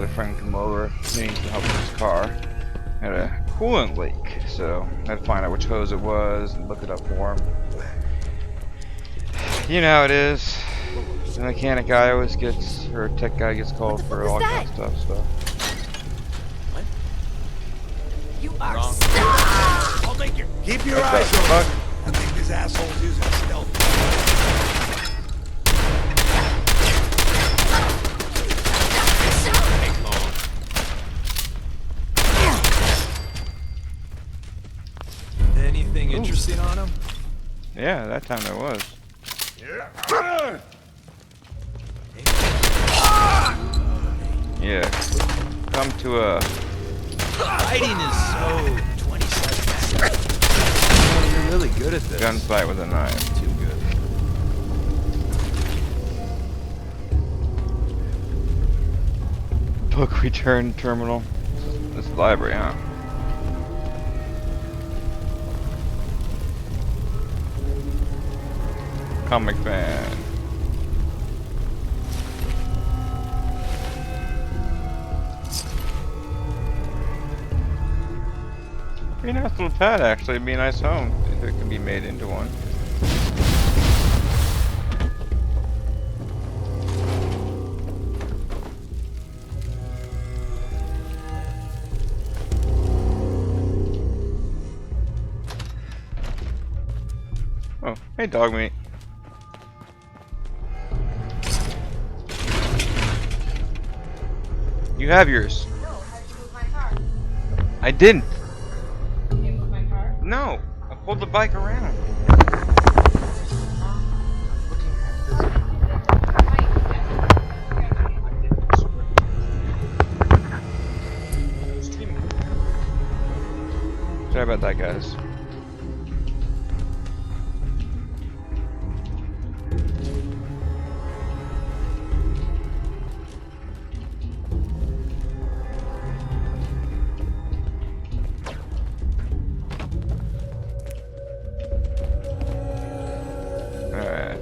A friend come over, needing some help with his car. Had a coolant leak, so I had to find out which hose it was and look it up for him. You know how it is. The mechanic guy always gets, or tech guy gets called for all kinds of stuff. So. What? You are Wrong. I'll take it. Keep your What eyes the open. fuck? I think this asshole's using stealth. Anything interesting on him? Yeah, that time there was. Yeah. Come to a. Fighting is so 27. Oh, you're really good at this. Gunfight with a knife. Too good. Book return terminal. This is the library, huh? Comic fan. Pretty nice little pad, actually. It'd be a nice home if it can be made into one. Oh, hey, dog meat. You have yours. No, how'd you move my car? I didn't. You didn't move my car? No, I pulled the bike around. Sorry about that, guys. Alright, I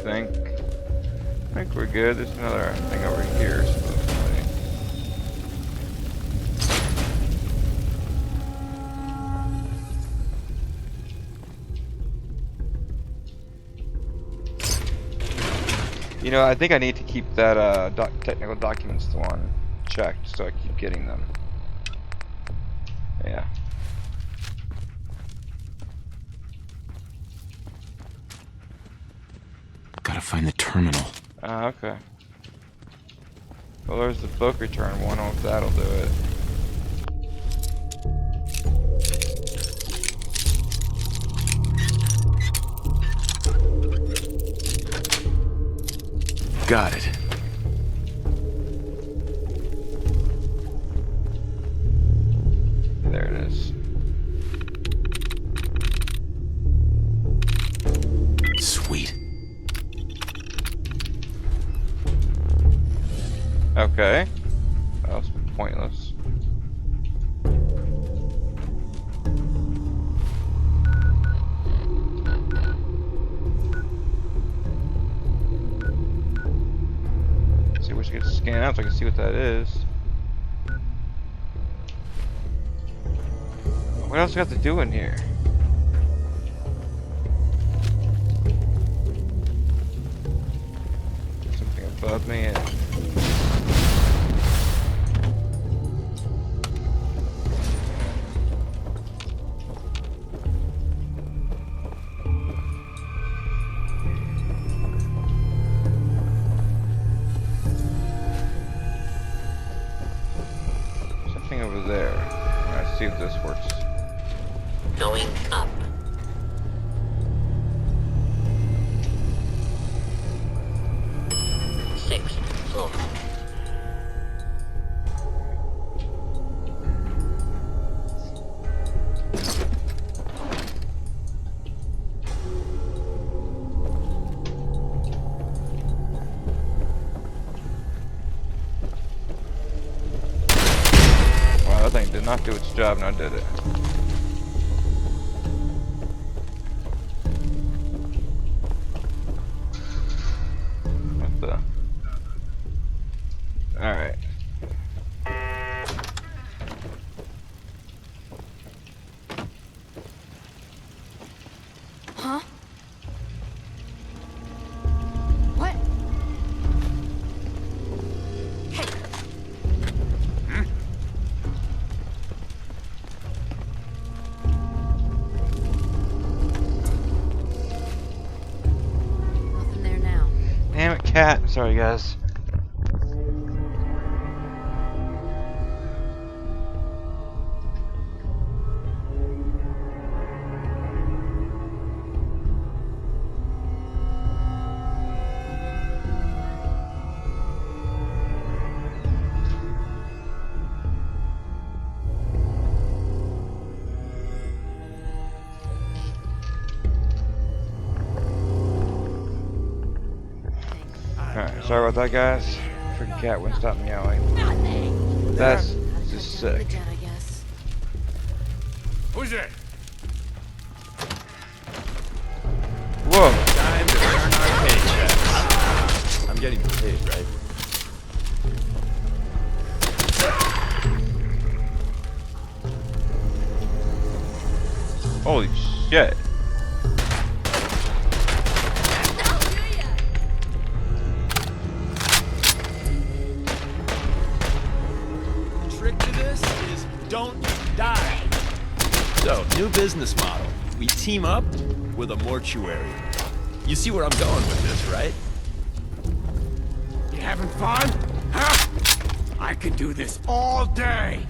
think we're good. There's another thing over here, supposedly. You know, I think I need to keep that technical documents one checked so I keep getting them. Yeah. Gotta find the terminal. Okay. Well, there's the book return one. I don't know if that'll do it. Got it. There it is. Sweet. Okay. That was pointless. See, wish I could scan out so I can see what that is. What else do I have to do in here? Something above me and something over there. Let's see if this works. Going up. Sixth floor. Wow, that thing did not do its job, now did it? What the? Alright. cat. Sorry, guys. Alright, sorry about that, guys. Freaking cat wouldn't stop meowing. That's just sick. I guess. Who's it? Whoa! Time to earn our paychecks. I'm getting paid, right? Holy shit! Trick to this is don't die. So, new business model. We team up with a mortuary. You see where I'm going with this, right? You having fun? Huh? I could do this all day.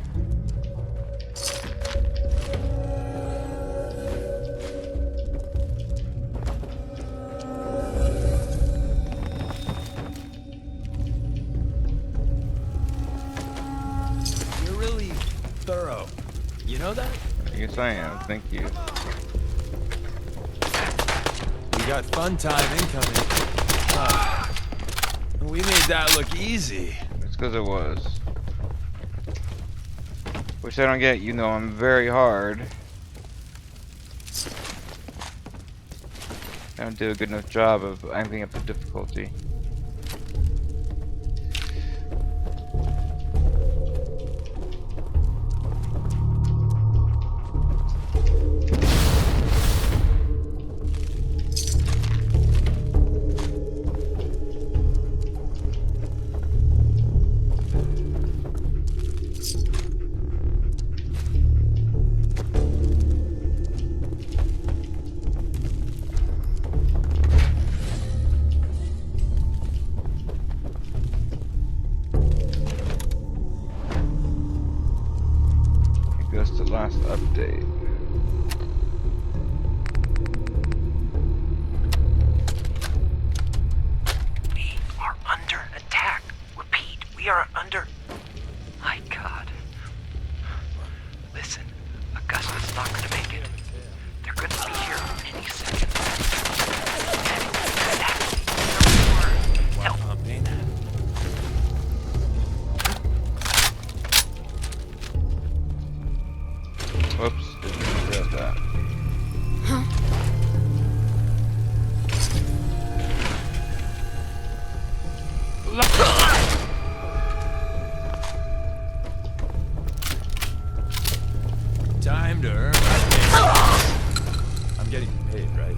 You're really thorough. You know that? I guess I am. Thank you. We got fun time incoming. We made that look easy. It's because it was. Which I don't get. You know I'm very hard. I don't do a good enough job of amping up the difficulty. That's the last update. We are under attack. Repeat, we are under... My God. Listen, Augusta's not gonna make it. They're gonna be here any second. Help. Pumping. Whoops, didn't realize that. Time to earn my paychecks. I'm getting paid, right?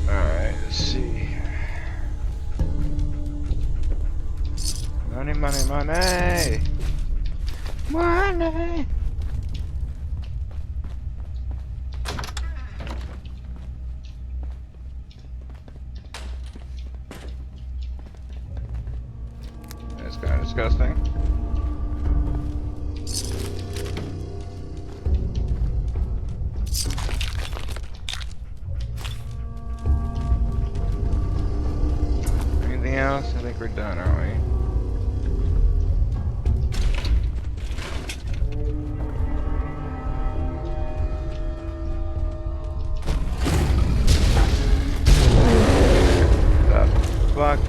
Alright, let's see. Money, money, money! Money! That's kind of disgusting. Anything else? I think we're done, aren't we? Fuck.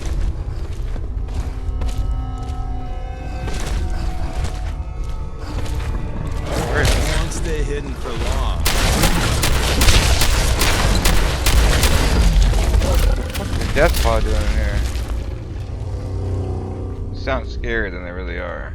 Won't stay hidden for long. What's the death pod doing in here? Sounds scarier than they really are.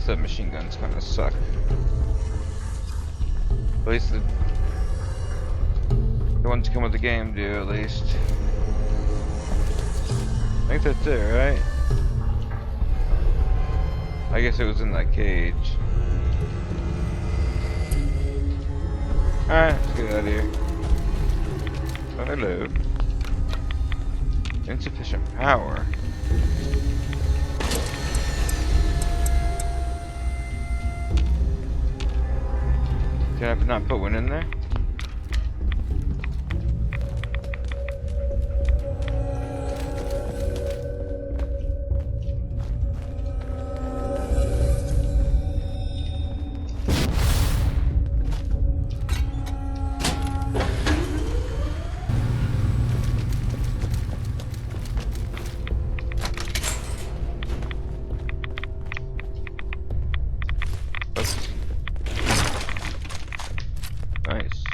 submachine guns kind of suck. At least the ones that come with the game do, at least. I think that's it, right? I guess it was in that cage. Alright, let's get out of here. Oh, hello. Insufficient power. Can I not put one in there? Nice.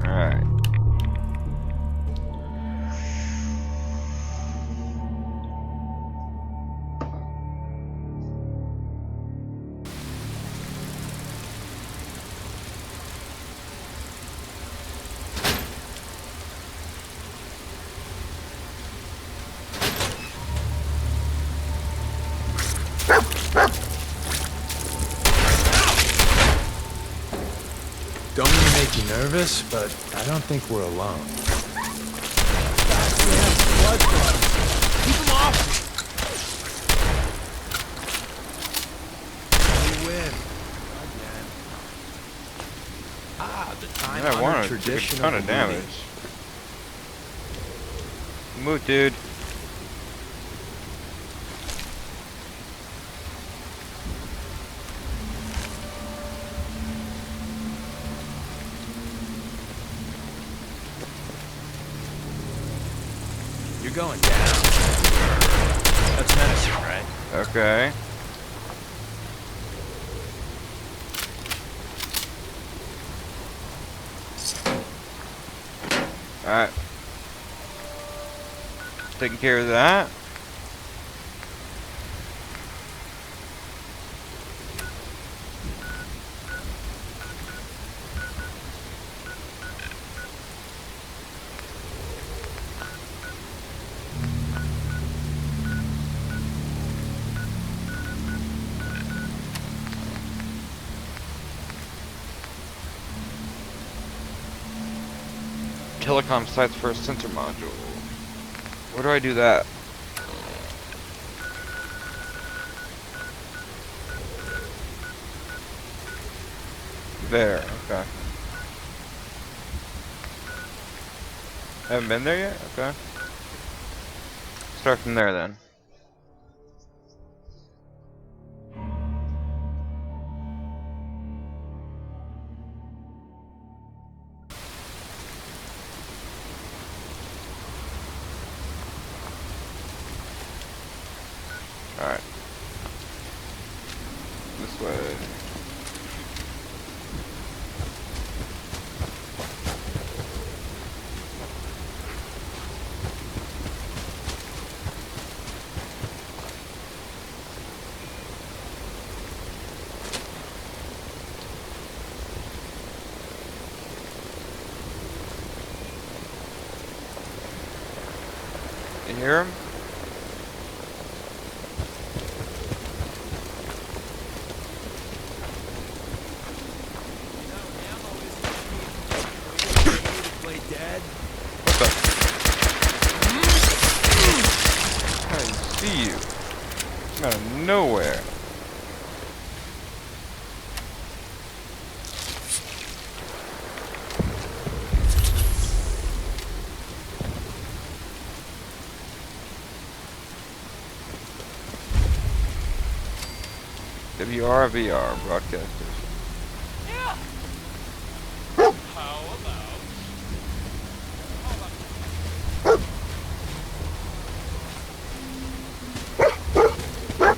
Alright. Don't mean to make you nervous, but I don't think we're alone. Blood clots. Keep them off! We win. Again. Ah, the time Yeah, I wanted to tradition take a ton of the movie. damage. Move, dude. You're going down. That's medicine, right? Okay. Alright. Taking care of that. Telecom sites for a sensor module. Where do I do that? There, okay. Haven't been there yet? Okay. Start from there then. Alright. This way. You hear him? What the? I see you. I'm out of nowhere. WR VR broadcasters.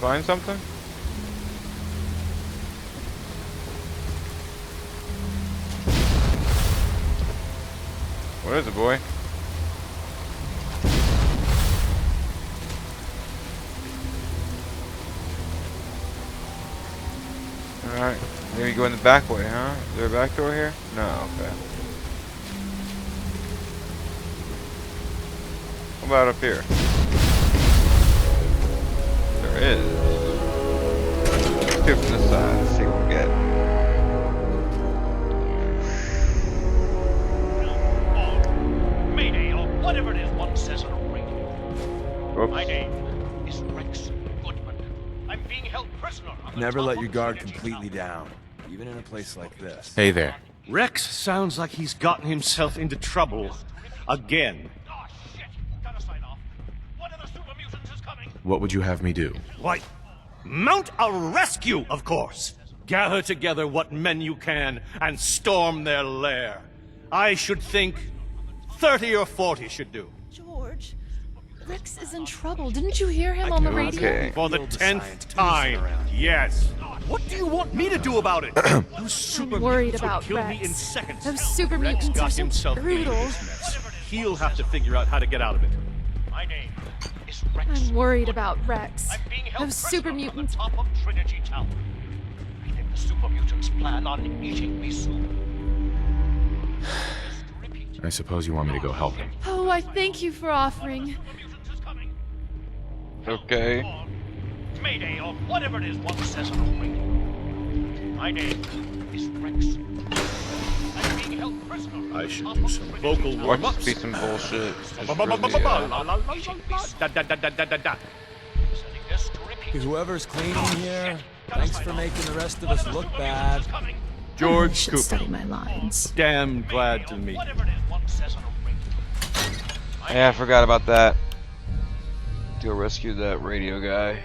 find something? What is it, boy? Alright, maybe go in the back way, huh? Is there a back door here? No, okay. What about up here? There is. Let's do it from this side and see what we get. Mayday, or whatever it is one says on a radio. Oops. My name is Rex Goodman. I'm being held prisoner on the Never top let of your guard Trinity completely Tower. down, even in a place like this. Hey there. Rex sounds like he's gotten himself into trouble again. Oh, shit! Gotta sign off. One of the super mutants is coming. What would you have me do? Why, mount a rescue, of course. Gather together what men you can and storm their lair. I should think 30 or 40 should do. George, Rex is in trouble. Didn't you hear him on the radio? Okay. For the 10th time, yes. What do you want me to do about it? Those super I'm worried mutants would about kill me Rex. in seconds. Those super Rex mutants got are so himself into brutal. this mess. He'll have to figure out how to get out of it. My name is Rex. I'm worried about Rex. I'm being held Those prisoner super on the mutants. top of Trinity Tower. I think the super mutants plan on eating me soon. Repeat. I suppose you want me to go help him. Oh, I thank you for offering. Super mutants is coming. Okay. Mayday, or whatever it is one says on a radio. My name is Rex. I'm being held prisoner. I should do some vocal Watch warm-ups. this be some bullshit. Just Ba, ba, ba, ba, ba, really, ba, la, la, la, la, la. Da, da, da, da, da, da, da. Setting this to repeat. Whoever's cleaning here, thanks for making the rest of us look bad. I George should Cooper. study my lines. Damn glad to meet you. Whatever it is one says on a radio. Yeah, I forgot about that. Go rescue that radio guy.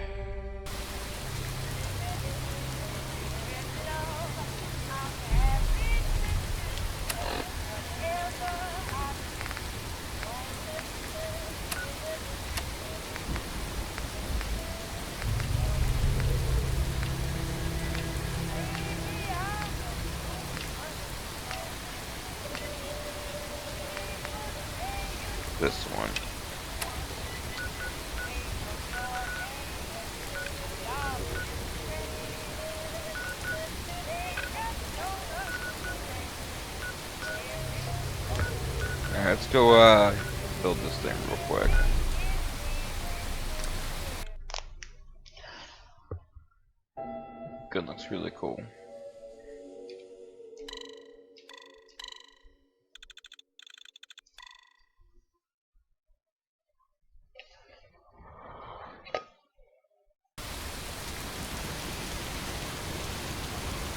This one. Alright, let's go build this thing real quick. Good, looks really cool.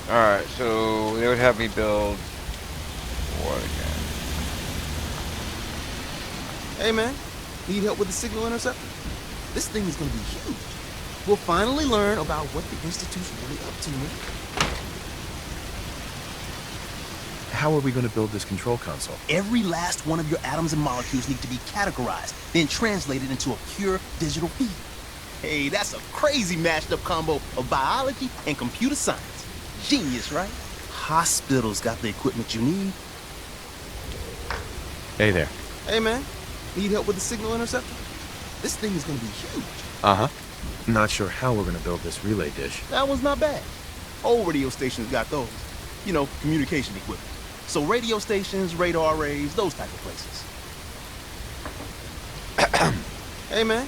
Alright, so they would have me build what again? Hey man, need help with the signal interceptor? This thing is gonna be huge. We'll finally learn about what the Institute's really up to, man. How are we going to build this control console? Every last one of your atoms and molecules need to be categorized, then translated into a pure digital feed. Hey, that's a crazy mashed up combo of biology and computer science. Genius, right? Hospitals got the equipment you need. Hey there. Hey man, need help with the signal interceptor? This thing is gonna be huge. Uh-huh. Not sure how we're going to build this relay dish. That one's not bad. Old radio stations got those. You know, communication equipment. So radio stations, radar arrays, those type of places. Hey man,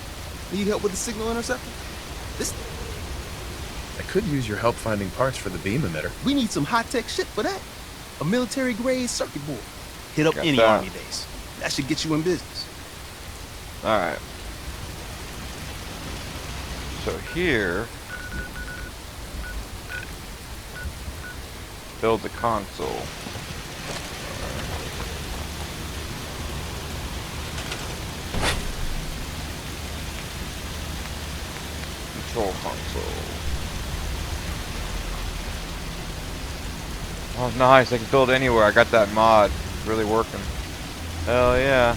need help with the signal interceptor? This I could use your help finding parts for the beam emitter. we need some high-tech shit for that. A military-grade circuit board. Hit up Got any that. army base. That should get you in business. Alright. So here, build the console. Control console. Oh, nice! I can build anywhere. I got that mod. It's really working. Hell yeah!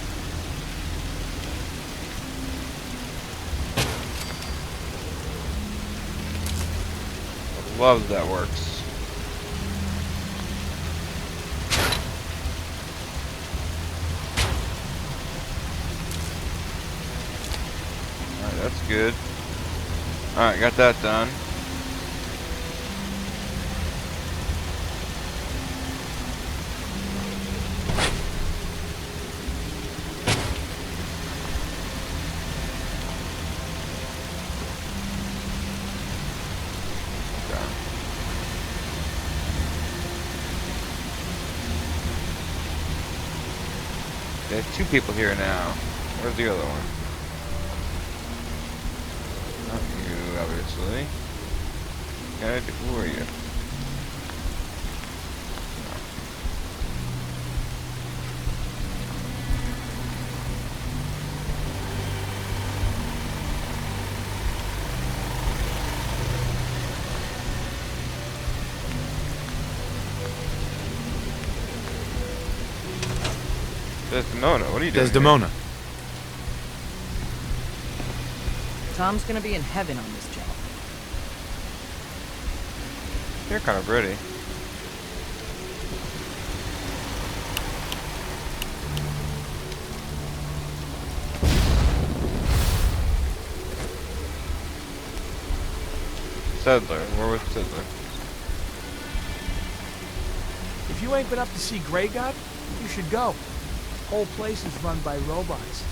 Love that works. Alright, that's good. Alright, got that done. There's 2 people here now. Where's the other one? Not you, obviously. Who are you? Desdemona, what are you doing? Desdemona. Tom's gonna be in heaven on this job. You're kind of pretty. Settler, where was Settler? If you ain't been up to see Grey God, you should go. Whole place is run by robots.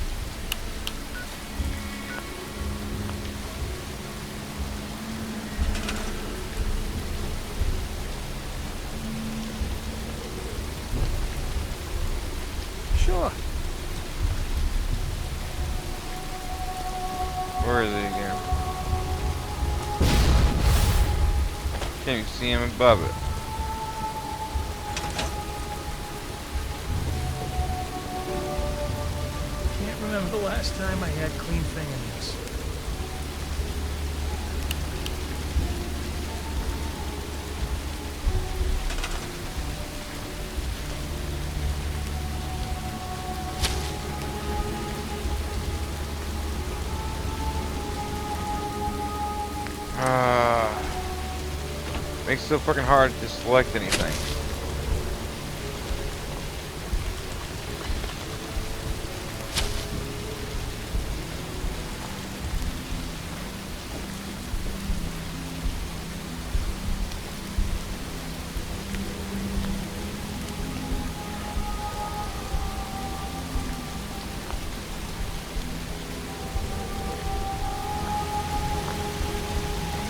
Sure. Where is he again? Can't even see him above it. Can't remember the last time I had clean fingernails. Makes it so fucking hard to select anything.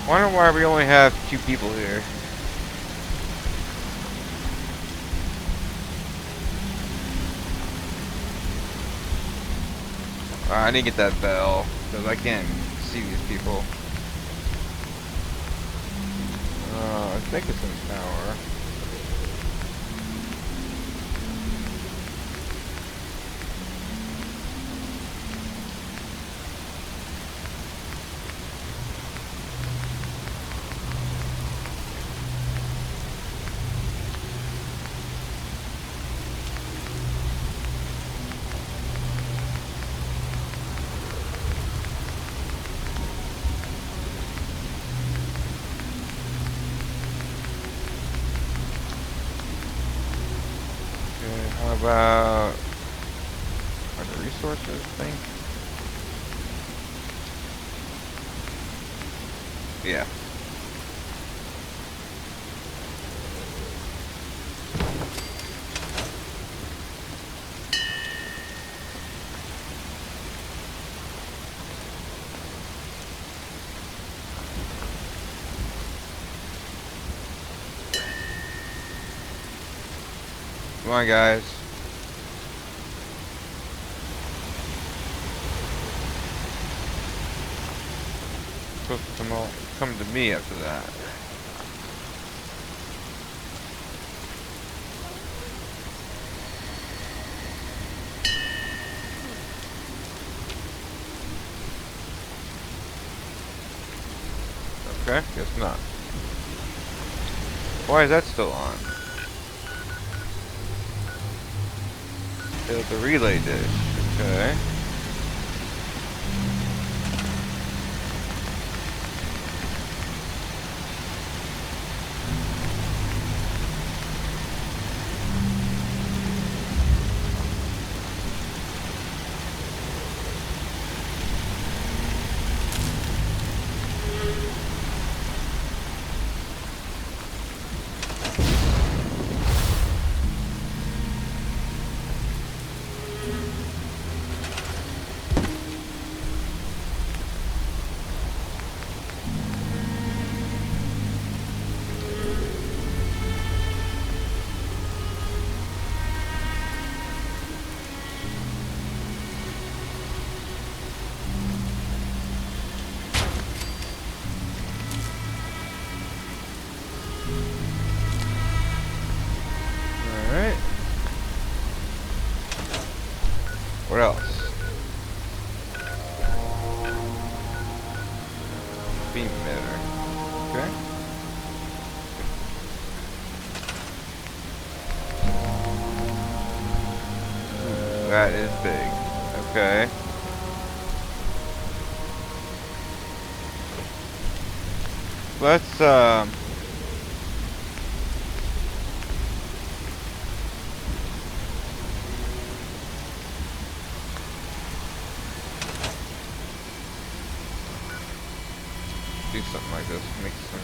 I wonder why we only have 2 people here. I need to get that bell, because I can't see these people. I think it's in the tower. How about the resources thing? Yeah. Come on, guys. Supposed to come to me after that. Okay, guess not. Why is that still on? The relay dish. Okay. else? Beam emitter. Okay. Ooh, that is big. Okay. Let's do something like this. Make some.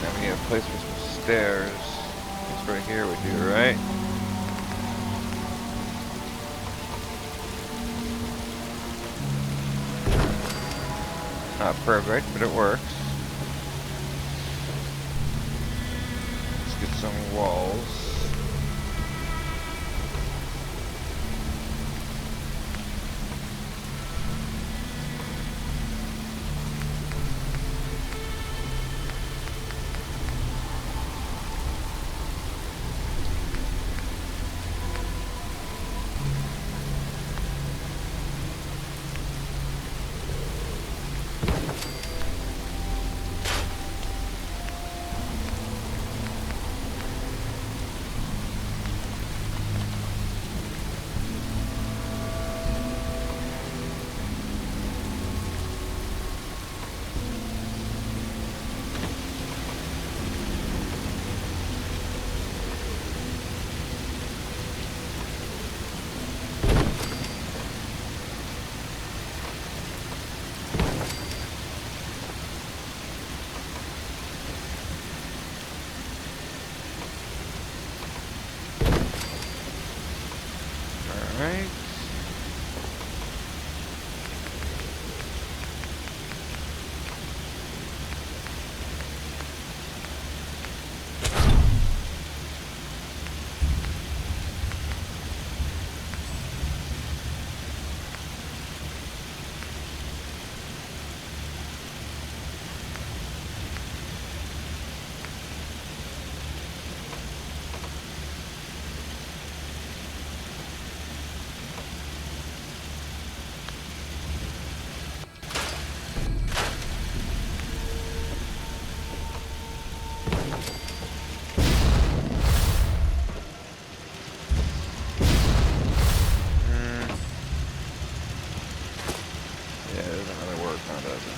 Now we need a place for some stairs. It's right here would do, right? Not perfect, but it works. Let's get some walls. Alright. Yeah, it doesn't really work, now does it?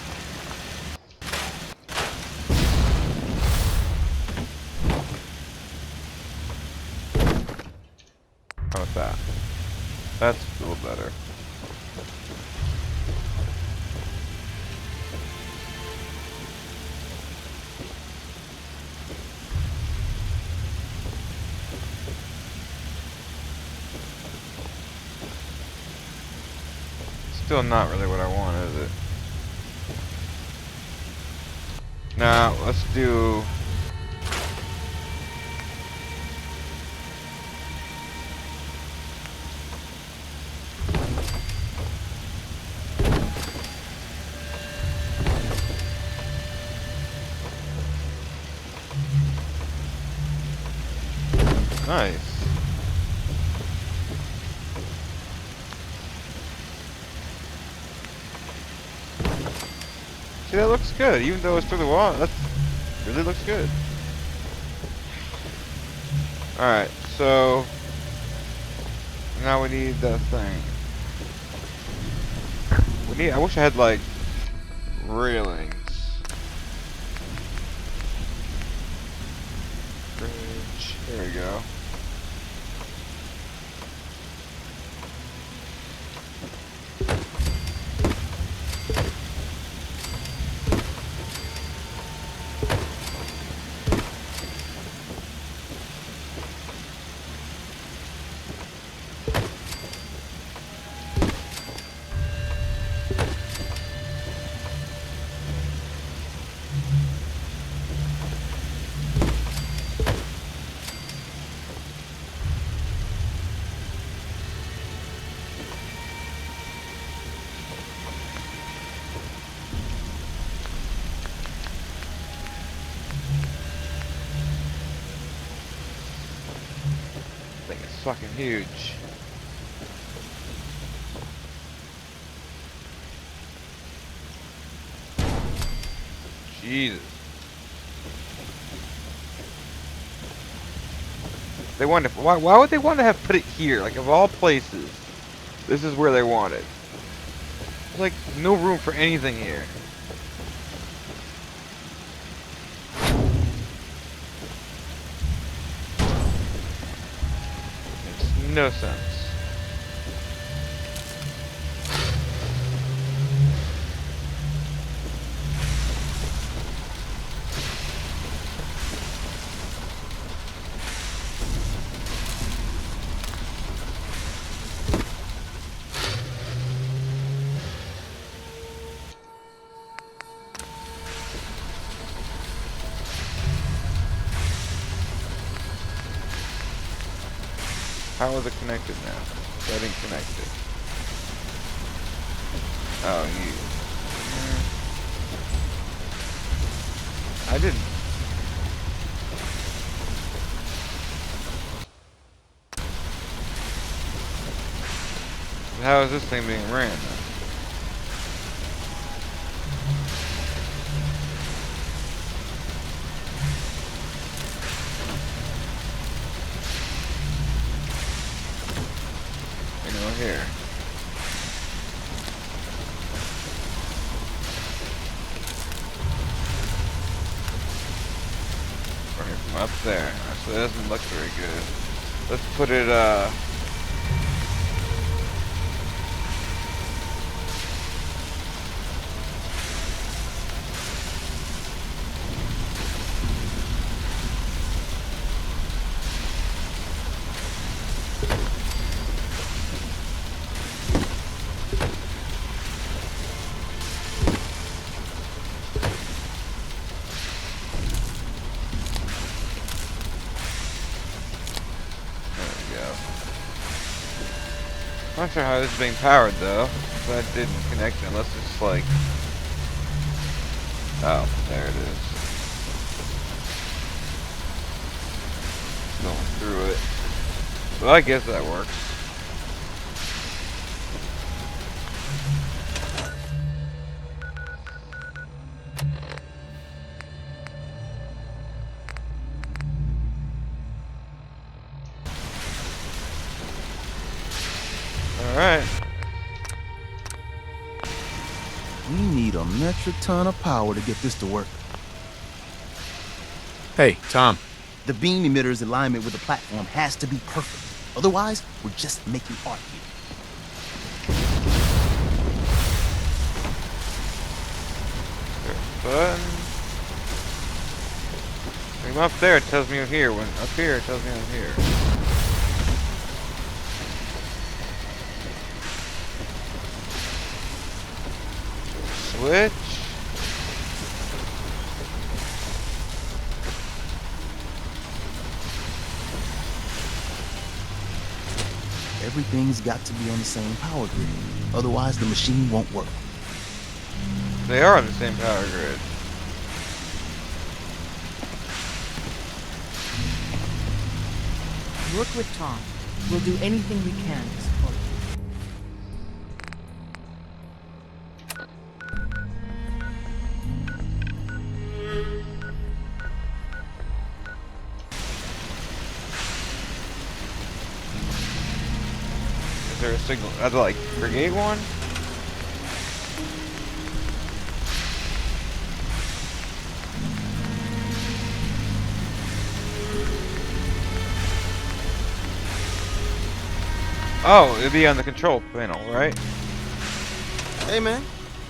How about that? That's a little better. Still not really what I want, is it? Now, let's do... Nice. See, that looks good, even though it's through the wall. That really looks good. Alright, so now we need the thing. I wish I had like railings. Bridge. There we go. fucking huge. Jesus. They wanted to, why would they want to have put it here? Like, of all places, this is where they want it. There's like no room for anything here. Makes no sense. How is it connected now? Getting connected. Oh, you. I didn't. How is this thing being ran then? Here. Running from up there. So that doesn't look very good. Let's put it I'm not sure how this is being powered though. That didn't connect unless it's like... Oh, there it is. Going through it. Well, I guess that works. Alright. We need a metric ton of power to get this to work. Hey, Tom. The beam emitter's alignment with the platform has to be perfect. Otherwise, we're just making art here. Button. I'm up there, it tells me I'm here. When up here, it tells me I'm here. Switch. Everything's got to be on the same power grid. Otherwise, the machine won't work. They are on the same power grid. Work with Tom. We'll do anything we can to support you. Is there a signal? I'd like brigade one? Oh, it'd be on the control panel, right? Hey man,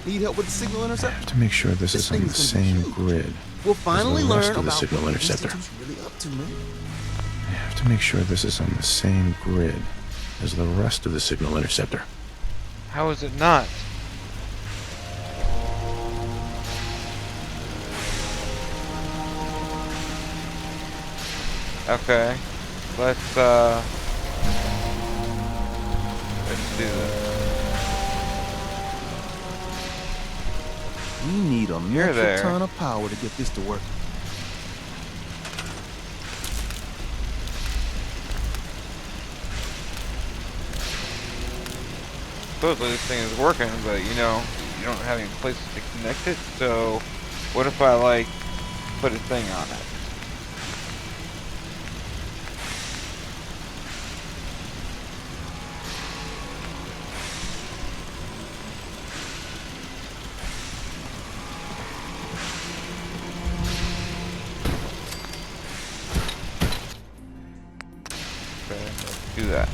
need help with the signal I interceptor? have to make sure this is on the same grid. We'll finally the rest learn of the about signal what interceptor. the Institute's really up to, man. I have to make sure this is on the same grid as the rest of the signal interceptor. How is it not? Okay. Let's do this. We need a You're metric there. ton of power to get this to work. supposedly this thing is working, but you know, you don't have any places to connect it, so what if I like put a thing on it? Okay, let's do that.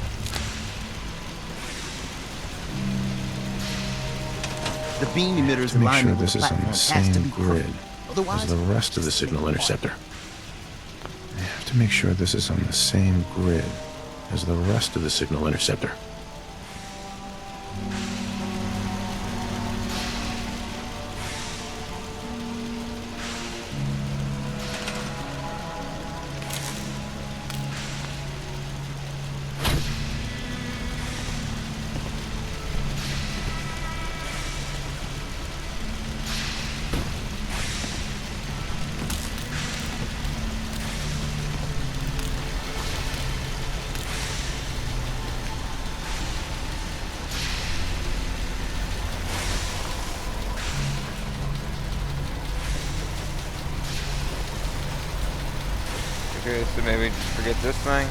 The beam emitter's To make sure alignment with this the is on platform the has to same be grid perfect. as Otherwise, the rest of the signal interceptor. I have to make sure this is on the same grid as the rest of the signal interceptor. Okay, so maybe just forget this thing.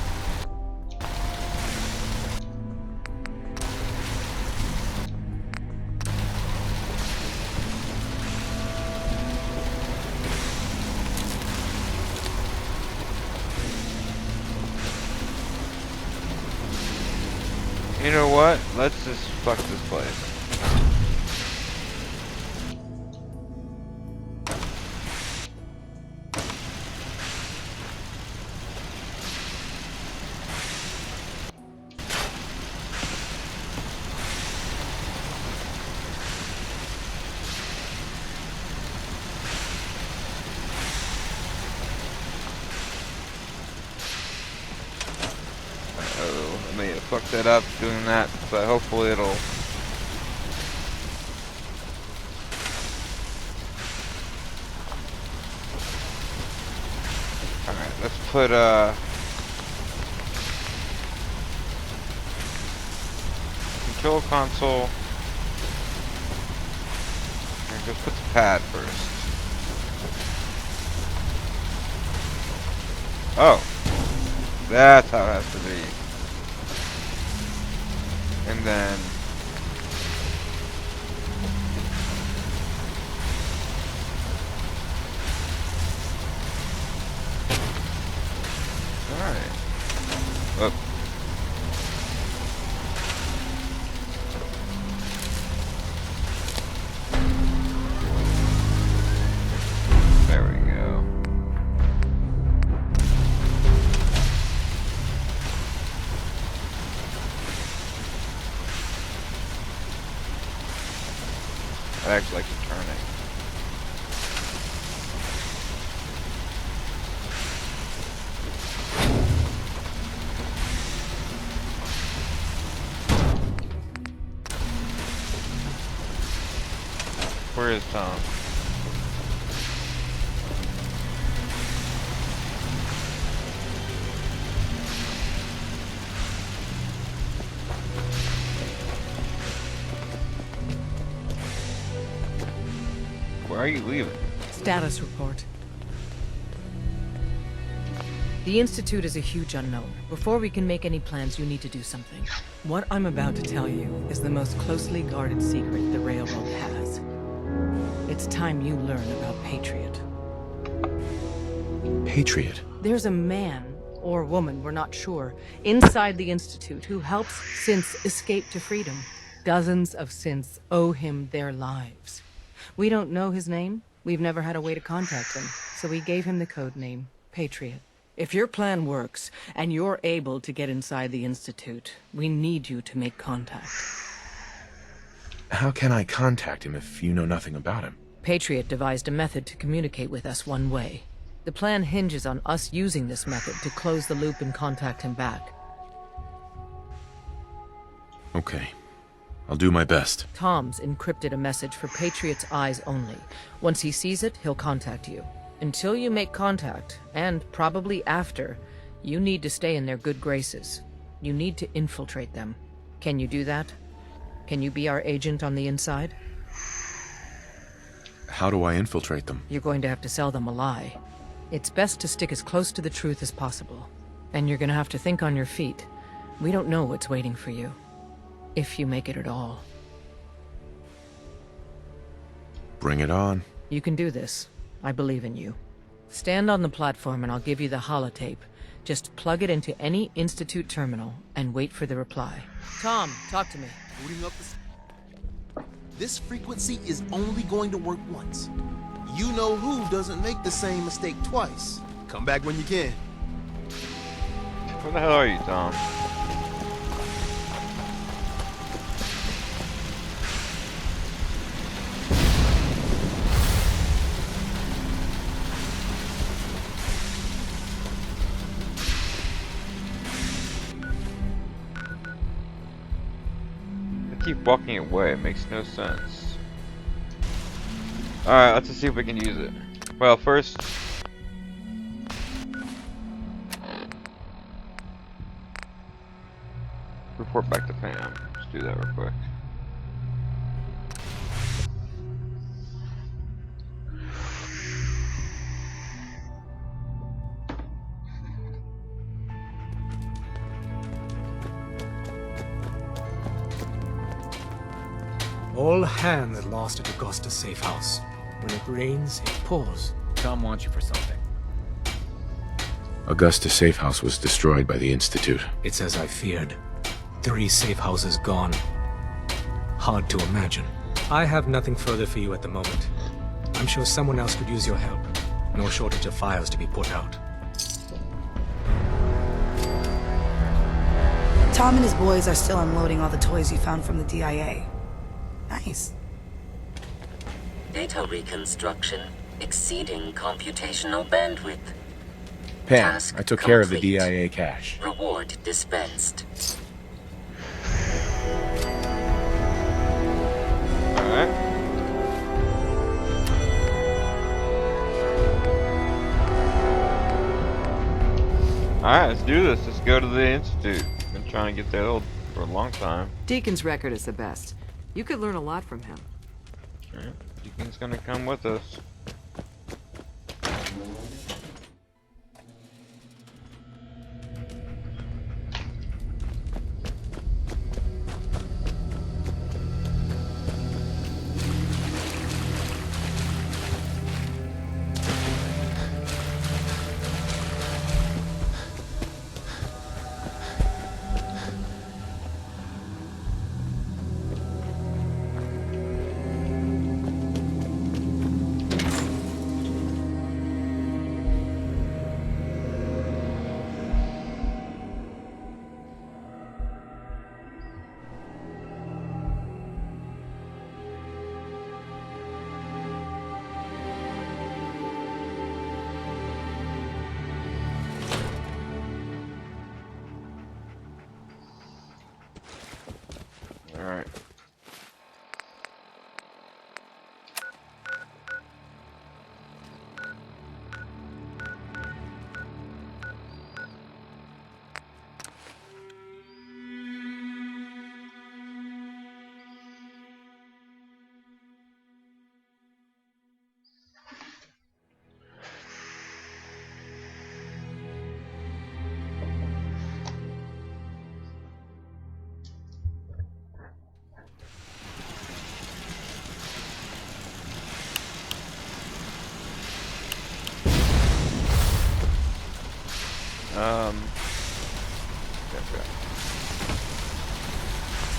You know what? Let's just fuck this place. I may have fucked that up doing that, but hopefully it'll... Alright, let's put control console. Here, just put the pad first. Oh. That's how it has to be. And then alright. Up. There we go. I actually like to turn it. Where is Tom? Why are you leaving? Status report. The Institute is a huge unknown. Before we can make any plans, you need to do something. What I'm about to tell you is the most closely guarded secret the Railroad has. It's time you learn about Patriot. Patriot? There's a man, or woman, we're not sure, inside the Institute who helps synths escape to freedom. Dozens of synths owe him their lives. We don't know his name. We've never had a way to contact him, so we gave him the code name, Patriot. If your plan works, and you're able to get inside the Institute, we need you to make contact. How can I contact him if you know nothing about him? Patriot devised a method to communicate with us one way. The plan hinges on us using this method to close the loop and contact him back. Okay. I'll do my best. Tom's encrypted a message for Patriot's eyes only. Once he sees it, he'll contact you. Until you make contact, and probably after, you need to stay in their good graces. You need to infiltrate them. Can you do that? Can you be our agent on the inside? How do I infiltrate them? You're going to have to sell them a lie. It's best to stick as close to the truth as possible. And you're gonna have to think on your feet. We don't know what's waiting for you. If you make it at all. Bring it on. You can do this. I believe in you. Stand on the platform and I'll give you the holotape. Just plug it into any Institute terminal and wait for the reply. Tom, talk to me. Booting up this frequency is only going to work once. You know who doesn't make the same mistake twice. Come back when you can. Where the hell are you, Tom? I keep walking away, it makes no sense. Alright, let's just see if we can use it. Well, first... report back to Pam. Let's do that real quick. All hands are lost at Augusta safe house. When it rains, it pours. Tom wants you for something. Augusta safe house was destroyed by the Institute. It's as I feared. 3 safe houses gone. Hard to imagine. I have nothing further for you at the moment. I'm sure someone else could use your help. No shortage of fires to be put out. Tom and his boys are still unloading all the toys you found from the DIA. Nice. Data reconstruction exceeding computational bandwidth. Pam, Task I took care of the complete. DIA cache. Reward dispensed. Alright. Alright, let's do this. Let's go to the Institute. Been trying to get that old for a long time. Deacon's record is the best. You could learn a lot from him. Alright, Deacon's gonna come with us. Alright.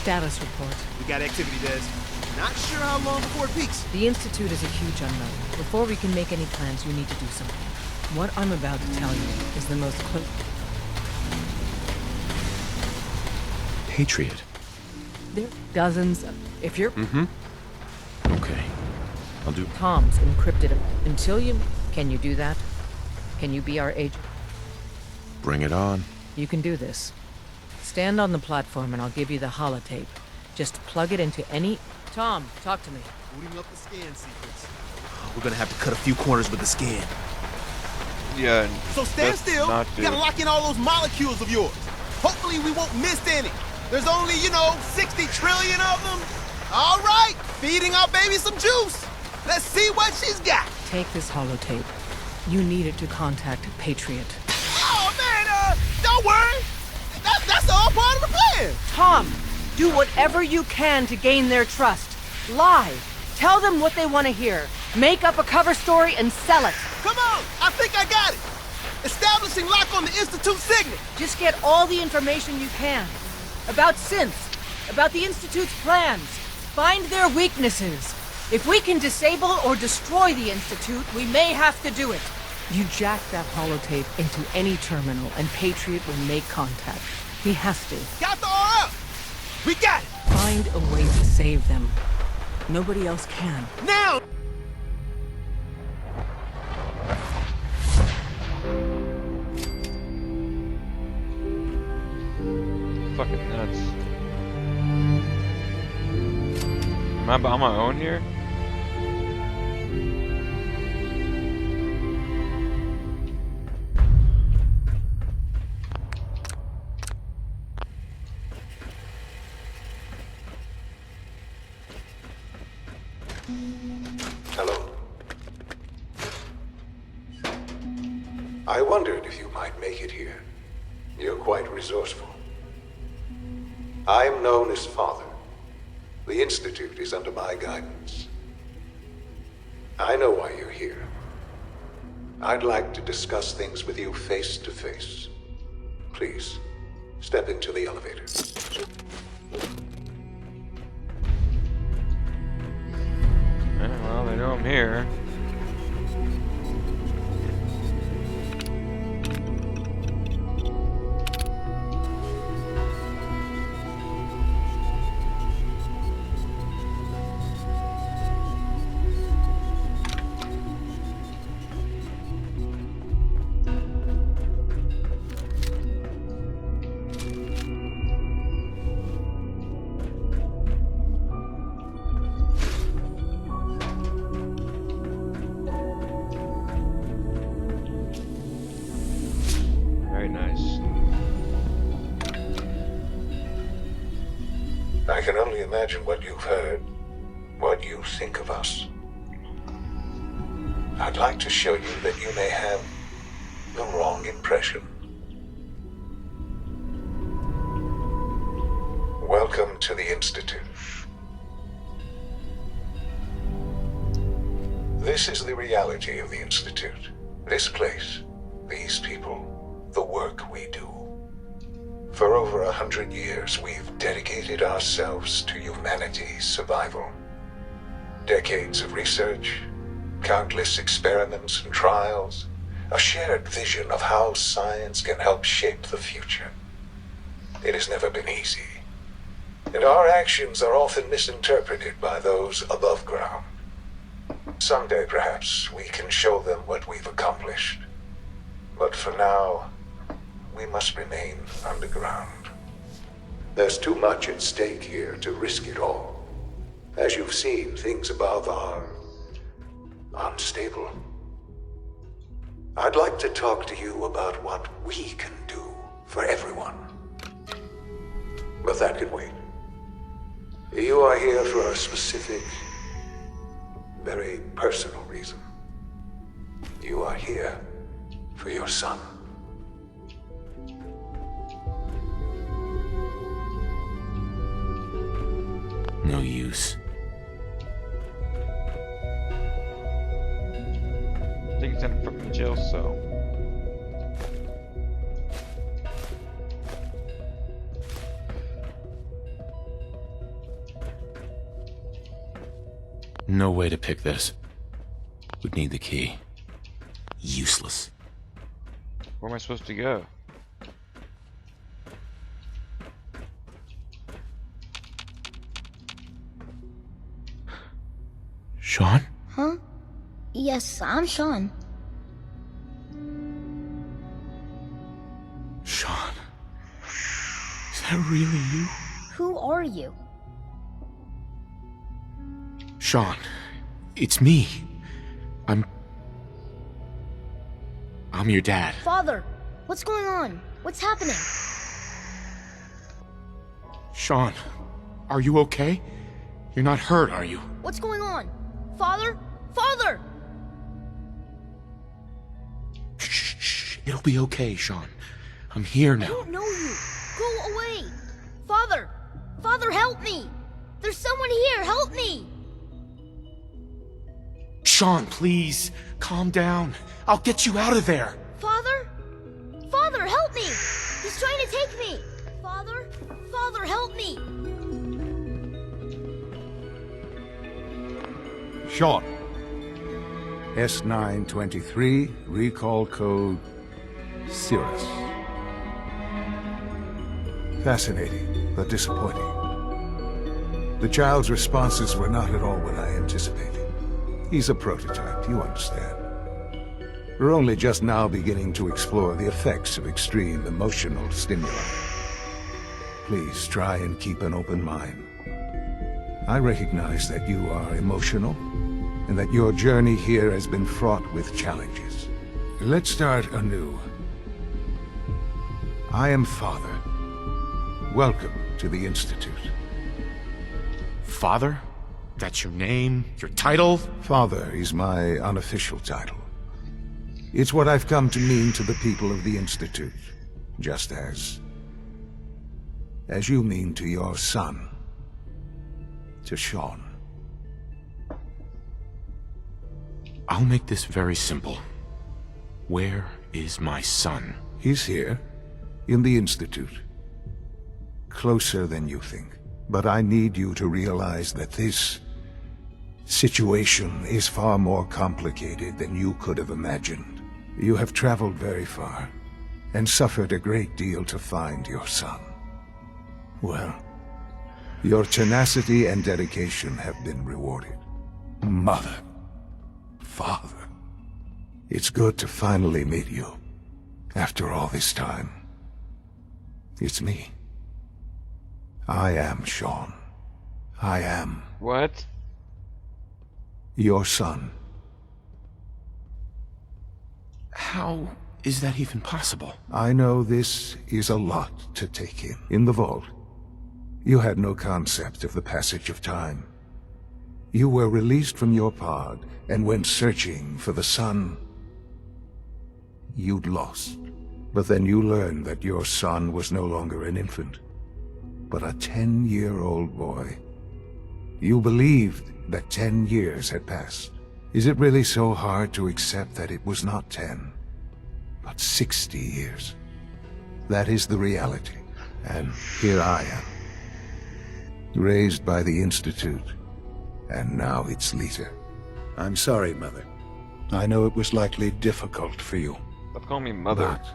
Status report. We got activity, Des. Not sure how long before it peaks. The Institute is a huge unknown. Before we can make any plans, you need to do something. What I'm about to tell you is the most Patriot. There are dozens of... If you're... Okay. I'll do... Tom's encrypted. Until you... Can you do that? Can you be our agent? Bring it on. You can do this. Stand on the platform and I'll give you the holotape. Just plug it into any... Tom, talk to me. Booting up the scan sequence. We're gonna have to cut a few corners with the scan. Yeah. So stand still. You gotta lock in all those molecules of yours. Hopefully we won't miss any. There's only, 60 trillion of them. All right, feeding our baby some juice. Let's see what she's got. Take this holotape. You need it to contact Patriot. Oh, man, don't worry. That's all part of the plan. Tom, do whatever you can to gain their trust. Lie. Tell them what they want to hear. Make up a cover story and sell it. Come on, I think I got it. Establishing lock on the Institute signet. Just get all the information you can. About synths, about the Institute's plans. Find their weaknesses. If we can disable or destroy the Institute, we may have to do it. You jack that holotape into any terminal and Patriot will make contact. He has to. Got the RF! We got it! Find a way to save them. Nobody else can. Now! Fucking nuts. Am I on my own here? Hello. I wondered if you might make it here. You're quite resourceful. I'm known as Father. The Institute is under my guidance. I know why you're here. I'd like to discuss things with you face to face. Please, step into the elevator. Well, they know I'm here. Very nice. I can only imagine what you've heard, what you think of us. I'd like to show you that you may have the wrong impression. Welcome to the Institute. This is the reality of the Institute. This place, these people, the work we do. For over 100 years, we've dedicated ourselves to humanity's survival. Decades of research, countless experiments and trials, a shared vision of how science can help shape the future. It has never been easy, and our actions are often misinterpreted by those above ground. Someday, perhaps, we can show them what we've accomplished. But for now, we must remain underground. There's too much at stake here to risk it all. As you've seen, things above are unstable. I'd like to talk to you about what we can do for everyone. But that can wait. You are here for a specific, very personal reason. You are here for your son. No use. I think it's in a fucking jail cell. No way to pick this. Would need the key. Useless. Where am I supposed to go? Sean? Huh? Yes, I'm Sean. Sean? Is that really you? Who are you? Sean, it's me. I'm your dad. Father, what's going on? What's happening? Sean, are you okay? You're not hurt, are you? What's going on? Father? Father! Shh. It'll be okay, Sean. I'm here I now. don't know you. Go away. Father! Father, help me! There's someone here. Help me! Sean, please. Calm down. I'll get you out of there. Father? Father, help me! He's trying to take me! Father? Father, help me! Sean. S923, recall code Cirrus. Fascinating, but disappointing. The child's responses were not at all what I anticipated. He's a prototype, you understand. We're only just now beginning to explore the effects of extreme emotional stimuli. Please try and keep an open mind. I recognize that you are emotional, and that your journey here has been fraught with challenges. Let's start anew. I am Father. Welcome to the Institute. Father? That's your name? Your title? Father is my unofficial title. It's what I've come to mean to the people of the Institute, just as you mean to your son, to Sean. I'll make this very simple. Where is my son? He's here, in the Institute. Closer than you think. But I need you to realize that this situation is far more complicated than you could have imagined. You have traveled very far, and suffered a great deal to find your son. Well, your tenacity and dedication have been rewarded. Mother, Father, it's good to finally meet you, after all this time. It's me. I am Sean. I am... What? Your son. How is that even possible? I know this is a lot to take in. In the vault, you had no concept of the passage of time. You were released from your pod and went searching for the son you'd lost. But then you learned that your son was no longer an infant, but a 10-year-old boy. You believed that 10 years had passed. Is it really so hard to accept that it was not 10, but 60 years? That is the reality. And here I am, raised by the Institute, and now its leader. I'm sorry, Mother. I know it was likely difficult for you. Stop calling me Mother. But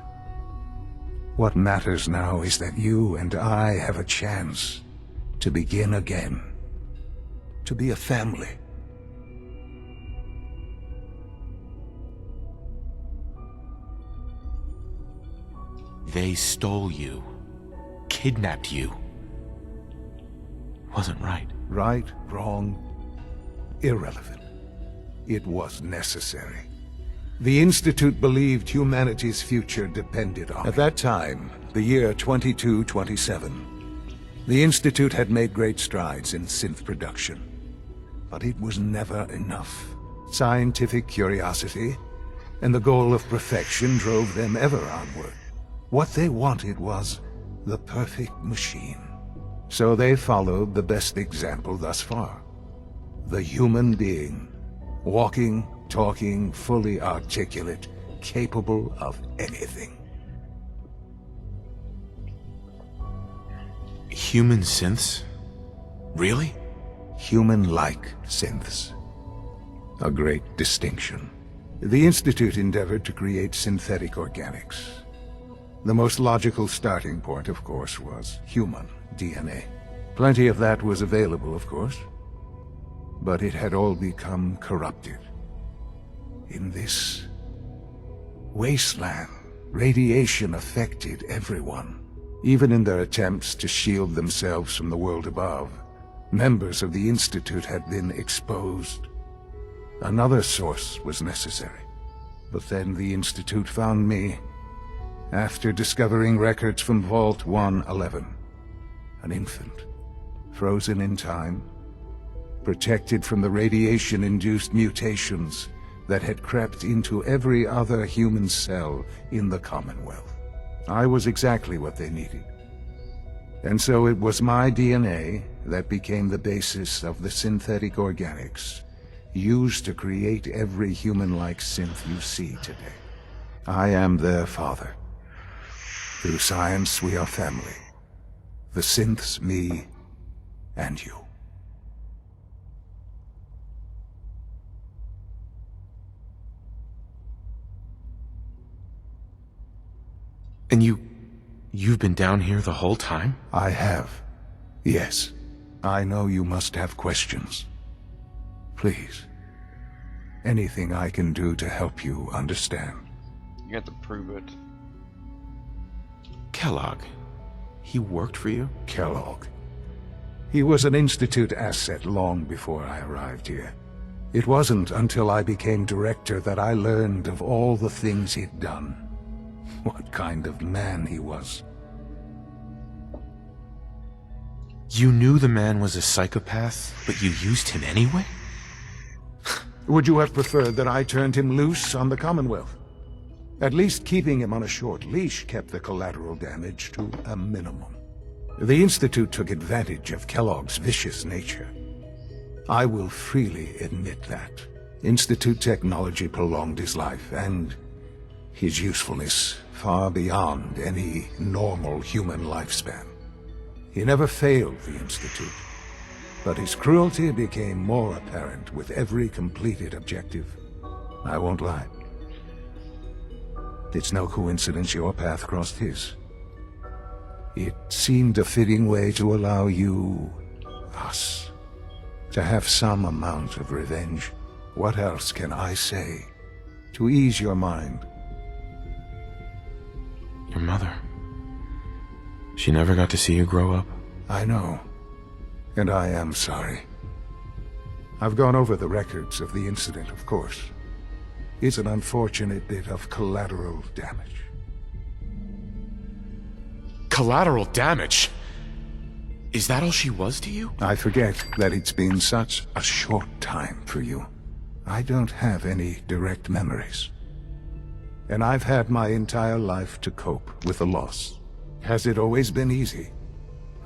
what matters now is that you and I have a chance to begin again. To be a family. They stole you. Kidnapped you. Wasn't right. Right, wrong, irrelevant. It was necessary. The Institute believed humanity's future depended on it. At that time, the year 2227, the Institute had made great strides in synth production. But it was never enough. Scientific curiosity and the goal of perfection drove them ever onward. What they wanted was the perfect machine. So they followed the best example thus far. The human being. Walking, talking, fully articulate, capable of anything. Human synths? Really? Human-like synths. A great distinction. The Institute endeavored to create synthetic organics. The most logical starting point, of course, was human DNA. Plenty of that was available, of course. But it had all become corrupted. In this wasteland, radiation affected everyone. Even in their attempts to shield themselves from the world above, members of the Institute had been exposed. Another source was necessary. But then the Institute found me, after discovering records from Vault 111. an infant, frozen in time, protected from the radiation-induced mutations that had crept into every other human cell in the Commonwealth. I was exactly what they needed. And so it was my DNA that became the basis of the synthetic organics used to create every human-like synth you see today. I am their father. Through science, we are family. The synths, me, and you. And you've been down here the whole time? I have. Yes. I know you must have questions. Please. Anything I can do to help you understand. You have to prove it. Kellogg. He worked for you? Kellogg. He was an Institute asset long before I arrived here. It wasn't until I became director that I learned of all the things he'd done. What kind of man he was. You knew the man was a psychopath, but you used him anyway? Would you have preferred that I turned him loose on the Commonwealth? At least keeping him on a short leash kept the collateral damage to a minimum. The Institute took advantage of Kellogg's vicious nature. I will freely admit that. Institute technology prolonged his life, and his usefulness far beyond any normal human lifespan. He never failed the Institute, but his cruelty became more apparent with every completed objective. I won't lie. It's no coincidence your path crossed his. It seemed a fitting way to allow you, us, to have some amount of revenge. What else can I say to ease your mind? Your mother. She never got to see you grow up? I know. And I am sorry. I've gone over the records of the incident, of course. It's an unfortunate bit of collateral damage. Collateral damage? Is that all she was to you? I forget that it's been such a short time for you. I don't have any direct memories. And I've had my entire life to cope with the loss. Has it always been easy?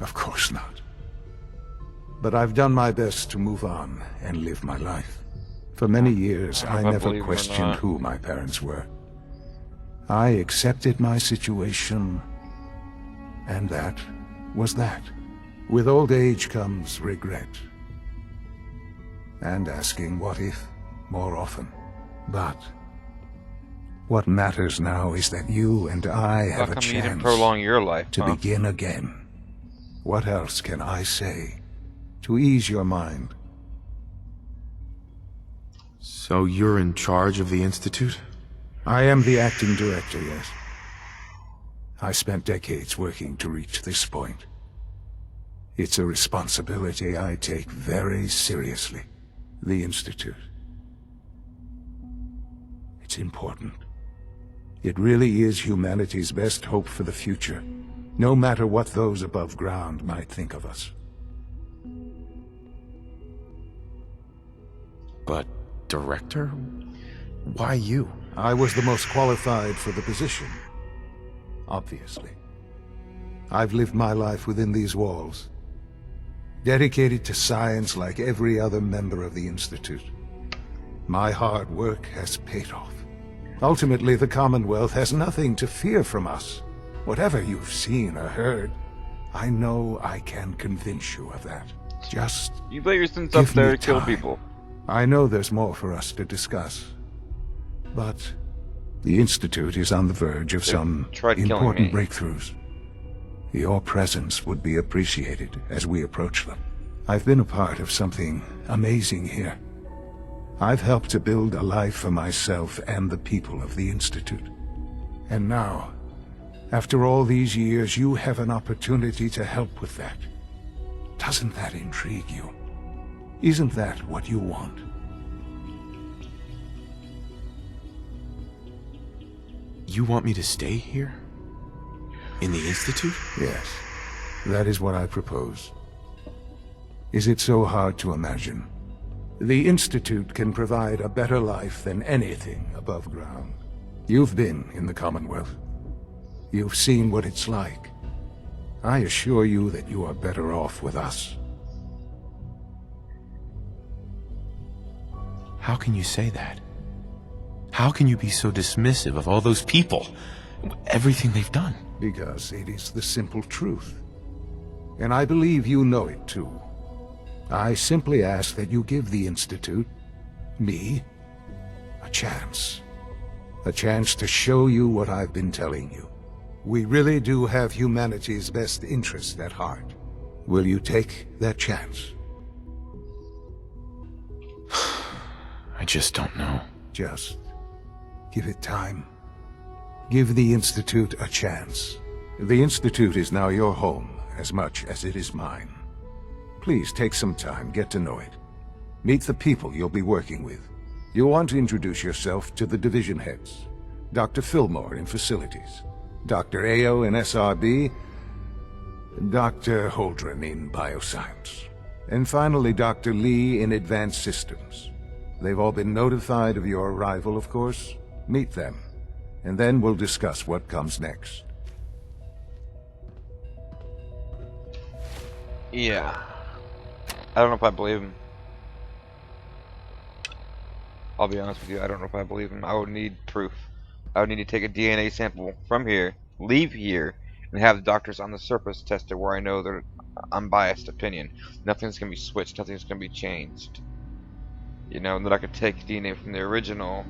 Of course not. But I've done my best to move on and live my life. For many years, I never questioned who my parents were. I accepted my situation, and that was that. With old age comes regret. And asking what if more often. But what matters now is that you and I have a chance prolong your life, to begin again. What else can I say to ease your mind? So you're in charge of the Institute? I am the acting director, yes. I spent decades working to reach this point. It's a responsibility I take very seriously. The Institute. It's important. It really is humanity's best hope for the future, no matter what those above ground might think of us. But, director? Why you? I was the most qualified for the position. Obviously. I've lived my life within these walls, dedicated to science like every other member of the Institute. My hard work has paid off. Ultimately, the Commonwealth has nothing to fear from us. Whatever you've seen or heard, I know I can convince you of that. Just you let your sins up there to kill people. I know there's more for us to discuss, but the Institute is on the verge of some important breakthroughs. Your presence would be appreciated as we approach them. I've been a part of something amazing here. I've helped to build a life for myself and the people of the Institute. And now, after all these years, you have an opportunity to help with that. Doesn't that intrigue you? Isn't that what you want? You want me to stay here? In the Institute? Yes. That is what I propose. Is it so hard to imagine? The Institute can provide a better life than anything above ground. You've been in the Commonwealth. You've seen what it's like. I assure you that you are better off with us. How can you say that? How can you be so dismissive of all those people? Everything they've done? Because it is the simple truth. And I believe you know it too. I simply ask that you give the Institute, me, a chance. A chance to show you what I've been telling you. We really do have humanity's best interest at heart. Will you take that chance? I just don't know. Just give it time. Give the Institute a chance. The Institute is now your home as much as it is mine. Please take some time, get to know it. Meet the people you'll be working with. You'll want to introduce yourself to the division heads. Dr. Fillmore in Facilities, Dr. Ayo in SRB, Dr. Holdren in Bioscience, and finally Dr. Lee in Advanced Systems. They've all been notified of your arrival, of course. Meet them, and then we'll discuss what comes next. Yeah. I don't know if I believe him. I'll be honest with you, I don't know if I believe him. I would need proof. I would need to take a DNA sample from here, leave here, and have the doctors on the surface test it where I know their unbiased opinion. Nothing's going to be switched, nothing's going to be changed. You know, and that I could take DNA from the original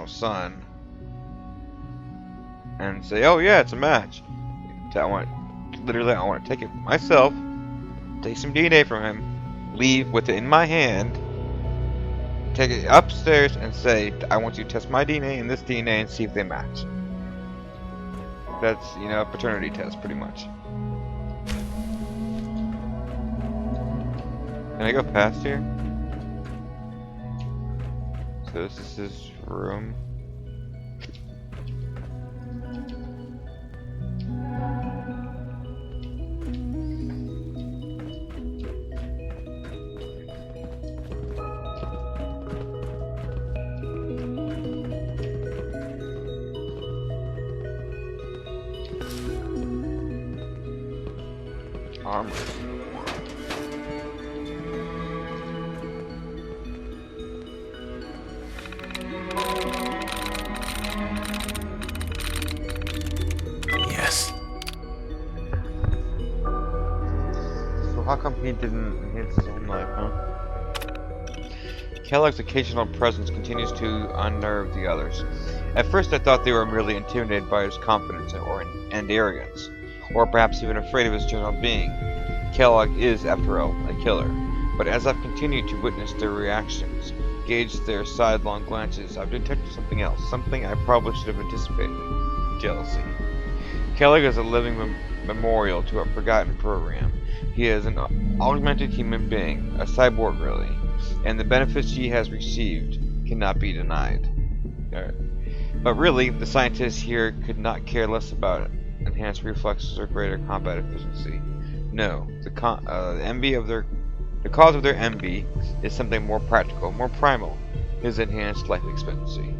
son and say, oh yeah, it's a match. I want to take it myself, take some DNA from him, leave with it in my hand, take it upstairs and say, I want you to test my DNA and this DNA and see if they match. That's, you know, a paternity test, pretty much. Can I go past here? So this is his room. Armor. Yes. So how come he didn't enhance his own life, huh? Kellogg's occasional presence continues to unnerve the others. At first I thought they were merely intimidated by his confidence and arrogance, or perhaps even afraid of his general being. Kellogg is, after all, a killer. But as I've continued to witness their reactions, gauge their sidelong glances, I've detected something else, something I probably should have anticipated. Jealousy. Kellogg is a living memorial to a forgotten program. He is an augmented human being, a cyborg really, and the benefits he has received cannot be denied. But really, the scientists here could not care less about it. Enhanced reflexes or greater combat efficiency. No, the cause of their envy is something more practical, more primal, his enhanced life expectancy.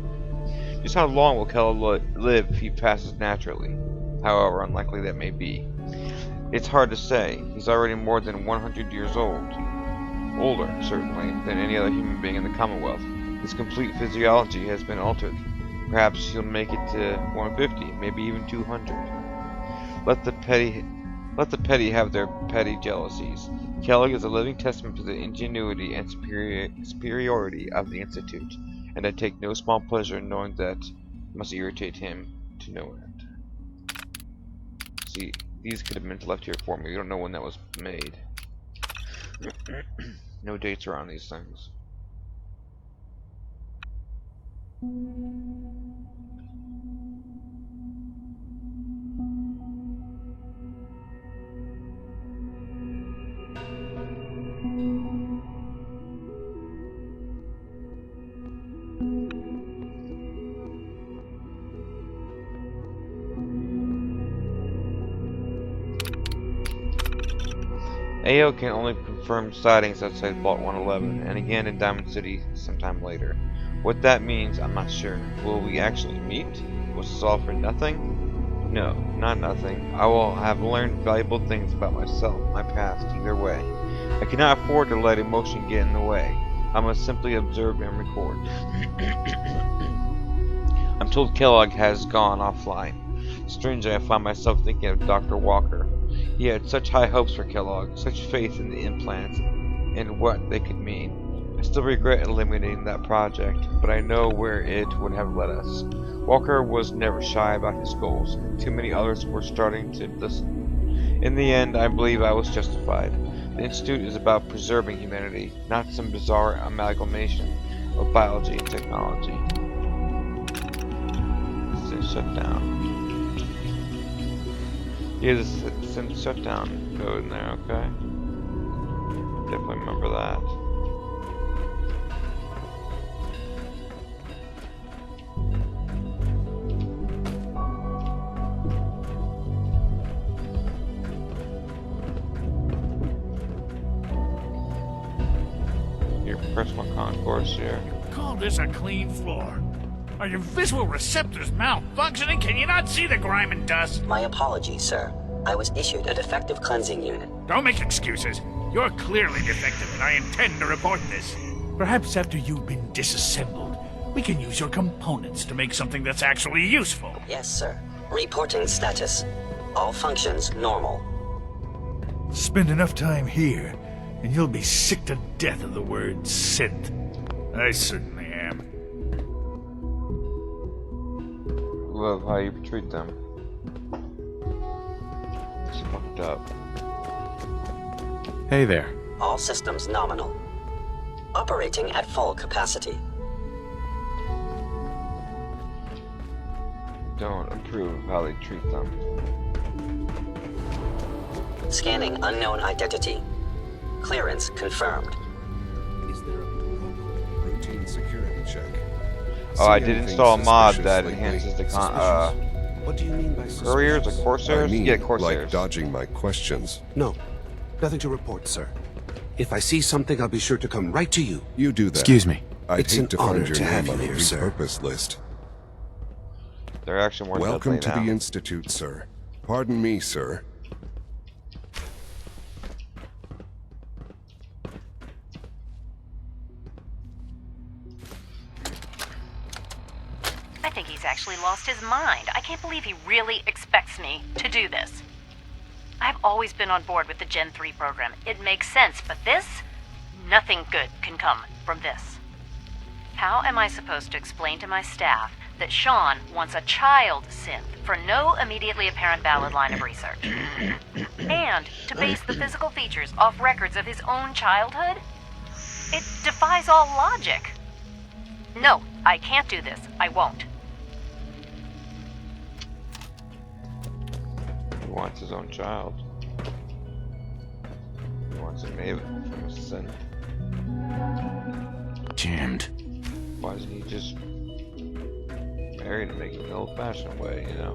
Just how long will Kellogg live if he passes naturally, however unlikely that may be? It's hard to say. He's already more than 100 years old. Older, certainly, than any other human being in the Commonwealth. His complete physiology has been altered. Perhaps he'll make it to 150, maybe even 200. Let the petty have their petty jealousies. Kellogg is a living testament to the ingenuity and superiority of the Institute, and I take no small pleasure in knowing that it must irritate him to no end. See, these could have been left here for me. We don't know when that was made. No dates are on these things. AO can only confirm sightings outside Vault 111, and again in Diamond City sometime later. What that means, I'm not sure. Will we actually meet? Was this all for nothing? No, not nothing. I will have learned valuable things about myself, my past, either way. I cannot afford to let emotion get in the way. I must simply observe and record. I'm told Kellogg has gone offline. Strangely, I find myself thinking of Dr. Walker. He had such high hopes for Kellogg, such faith in the implants, and what they could mean. I still regret eliminating that project, but I know where it would have led us. Walker was never shy about his goals. Too many others were starting to listen. In the end, I believe I was justified. The Institute is about preserving humanity, not some bizarre amalgamation of biology and technology. Since shutdown. Yeah, this since shutdown code in there, okay. Definitely remember that. Your personal concourse here. Call this a clean floor. Are your visual receptors malfunctioning? Can you not see the grime and dust? My apologies, sir. I was issued a defective cleansing unit. Don't make excuses. You're clearly defective, and I intend to report this. Perhaps after you've been disassembled, we can use your components to make something that's actually useful. Yes, sir. Reporting status. All functions normal. Spend enough time here, and you'll be sick to death of the word synth. I certainly am. Love how you treat them. It's fucked up. Hey there. All systems nominal. Operating at full capacity. Don't approve of how they treat them. Scanning unknown identity. Clearance confirmed. Is there a routine security check? Oh, I did install a mod that enhances the What do you mean by couriers or corsairs? I mean, Yeah, corsairs. like dodging my questions. No, nothing to report, sir. If I see something, I'll be sure to come right to you. You do that. Excuse me. I'd It's hate an to honor find your to have name on you the here, sir. repurpose list. They're actually more Welcome to deadly the now. Institute, sir. Pardon me, sir. I think he's actually lost his mind. I can't believe he really expects me to do this. I've always been on board with the Gen 3 program. It makes sense, but this? Nothing good can come from this. How am I supposed to explain to my staff that Sean wants a child synth for no immediately apparent valid line of research? And to base the physical features off records of his own childhood? It defies all logic. No, I can't do this. I won't. He wants his own child. He wants a maven from a synth. Jammed. Why doesn't he just marry to make it the old-fashioned way, you know?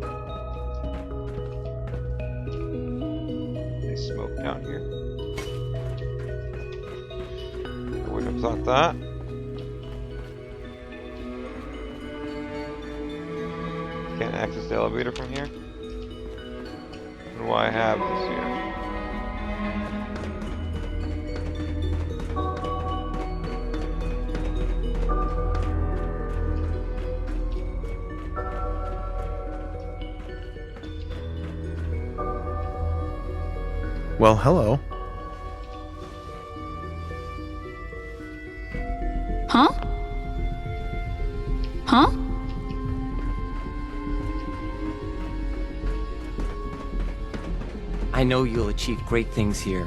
They smoke down here. I wouldn't have thought that. Can't access the elevator from here? And why have this here? Well, hello. Huh? Huh? I know you'll achieve great things here.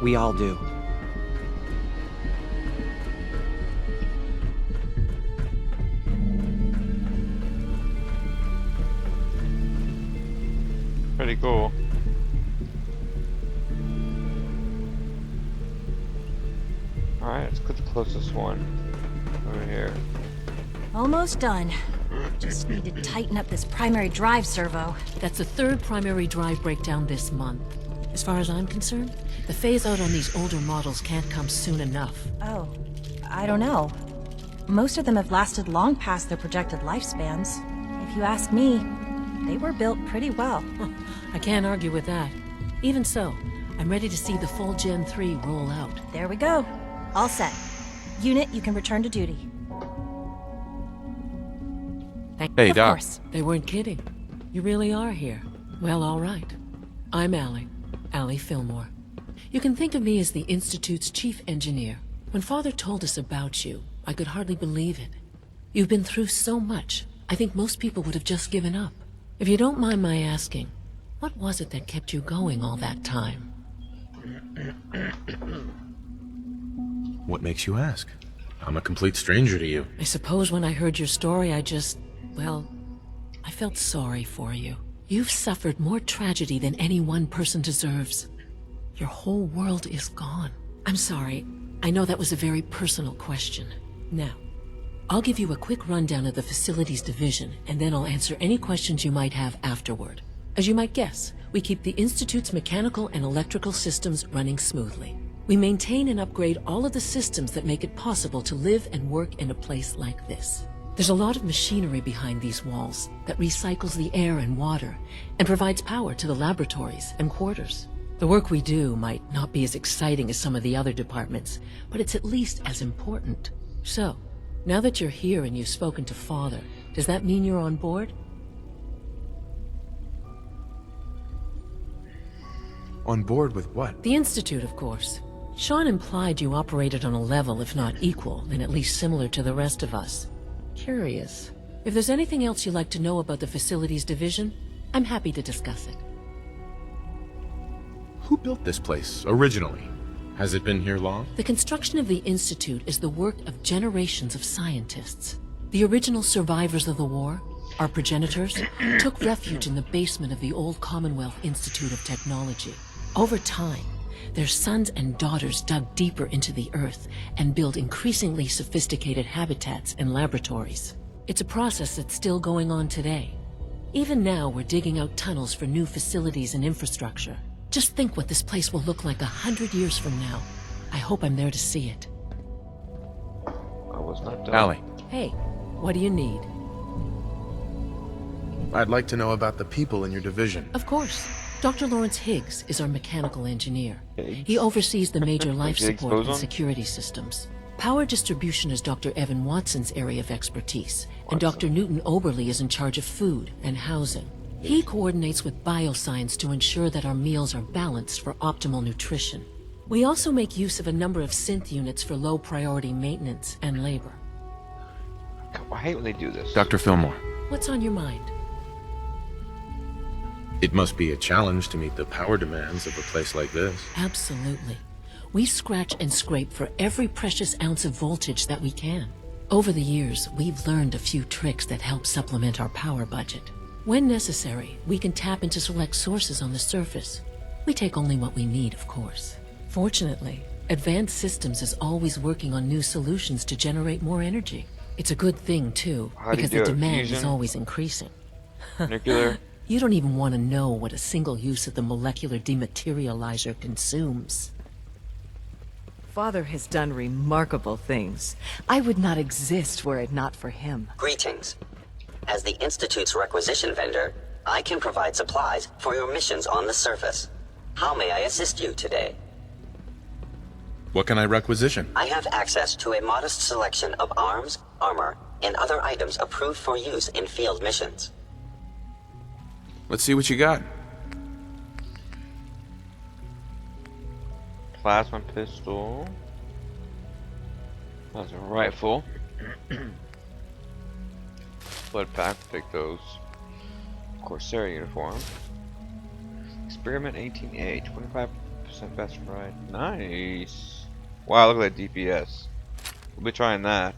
We all do. Pretty cool. Alright, let's get the closest one. Over here. Almost done. Just need to tighten up this primary drive servo. That's the third primary drive breakdown this month. As far as I'm concerned, the phase-out on these older models can't come soon enough. Oh, I don't know. Most of them have lasted long past their projected lifespans. If you ask me, they were built pretty well. I can't argue with that. Even so, I'm ready to see the full Gen 3 roll out. There we go. All set. Unit, you can return to duty. Hey, Of Doc. course. They weren't kidding. You really are here. Well, all right. I'm Allie Fillmore. You can think of me as the Institute's chief engineer. When Father told us about you, I could hardly believe it. You've been through so much, I think most people would have just given up. If you don't mind my asking, what was it that kept you going all that time? What makes you ask? I'm a complete stranger to you. I suppose when I heard your story, well, I felt sorry for you. You've suffered more tragedy than any one person deserves. Your whole world is gone. I'm sorry. I know that was a very personal question. Now, I'll give you a quick rundown of the Facilities Division, and then I'll answer any questions you might have afterward. As you might guess, we keep the Institute's mechanical and electrical systems running smoothly. We maintain and upgrade all of the systems that make it possible to live and work in a place like this. There's a lot of machinery behind these walls that recycles the air and water and provides power to the laboratories and quarters. The work we do might not be as exciting as some of the other departments, but it's at least as important. So, now that you're here and you've spoken to Father, does that mean you're on board? On board with what? The Institute, of course. Sean implied you operated on a level, if not equal, then at least similar to the rest of us. Curious. If there's anything else you'd like to know about the Facilities Division, I'm happy to discuss it. Who built this place, originally? Has it been here long? The construction of the Institute is the work of generations of scientists. The original survivors of the war, our progenitors, took refuge in the basement of the old Commonwealth Institute of Technology. Over time, their sons and daughters dug deeper into the earth and built increasingly sophisticated habitats and laboratories. It's a process that's still going on today. Even now, we're digging out tunnels for new facilities and infrastructure. Just think what this place will look like 100 years from now. I hope I'm there to see it. I was not done. Allie, Hey, what do you need? I'd like to know about the people in your division. Of course. Dr. Lawrence Higgs is our mechanical engineer. He oversees the major life Higgs support and boson? security systems. Power distribution is Dr. Evan Watson's area of expertise, and Dr. Newton Oberly is in charge of food and housing. He coordinates with bioscience to ensure that our meals are balanced for optimal nutrition. We also make use of a number of synth units for low-priority maintenance and labor. I hate when they do this. Dr. Fillmore, What's on your mind? it must be a challenge to meet the power demands of a place like this. Absolutely. We scratch and scrape for every precious ounce of voltage that we can. Over the years, we've learned a few tricks that help supplement our power budget. When necessary, we can tap into select sources on the surface. We take only what we need, of course. Fortunately, Advanced Systems is always working on new solutions to generate more energy. It's a good thing, too, How do you because do the it? demand is Fusion? always increasing. Nuclear? You don't even want to know what a single use of the molecular dematerializer consumes. Father has done remarkable things. I would not exist were it not for him. Greetings. As the Institute's requisition vendor, I can provide supplies for your missions on the surface. How may I assist you today? What can I requisition? I have access to a modest selection of arms, armor, and other items approved for use in field missions. Let's see what you got. Plasma pistol. That's a rifle. Blood pack, take those. Corsair uniform. Experiment 18A, 25% faster ride. Nice. Wow, look at that DPS. We'll be trying that.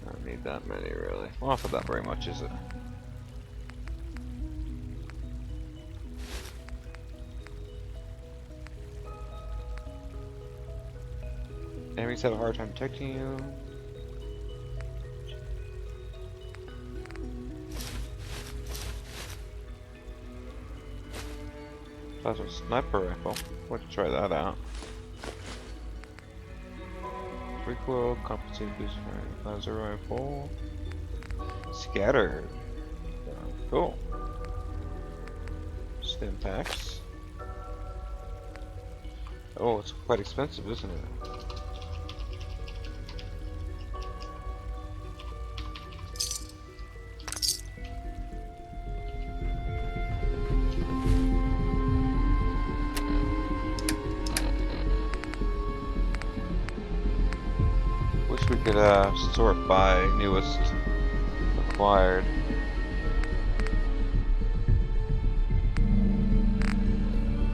I don't need that many, really. Well, not for that very much, is it? Enemies have a hard time detecting you. Plasma sniper rifle. Let's try that out. Recoil, compensating boost for laser rifle. Scatter. Cool. Stim packs. Oh, it's quite expensive, isn't it? Wish we could sort by newest acquired.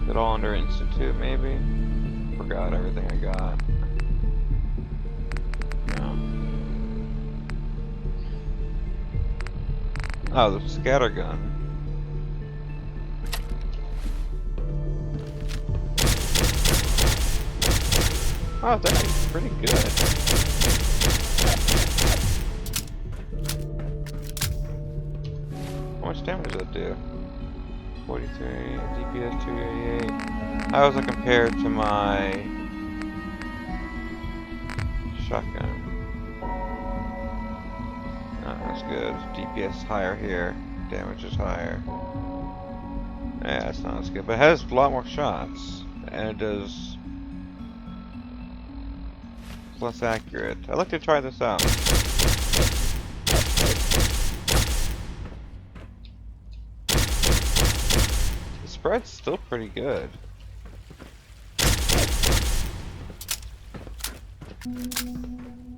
It all under Institute, maybe? Forgot everything I got. No. Oh, the scatter gun. Oh, that's actually pretty good. How much damage does that do? 43, DPS 288. How does that compare to my shotgun? Oh, that's good. DPS higher here. Damage is higher. Yeah, it's not as good. But it has a lot more shots. And it does... It's less accurate. I'd like to try this out. Spread's still pretty good.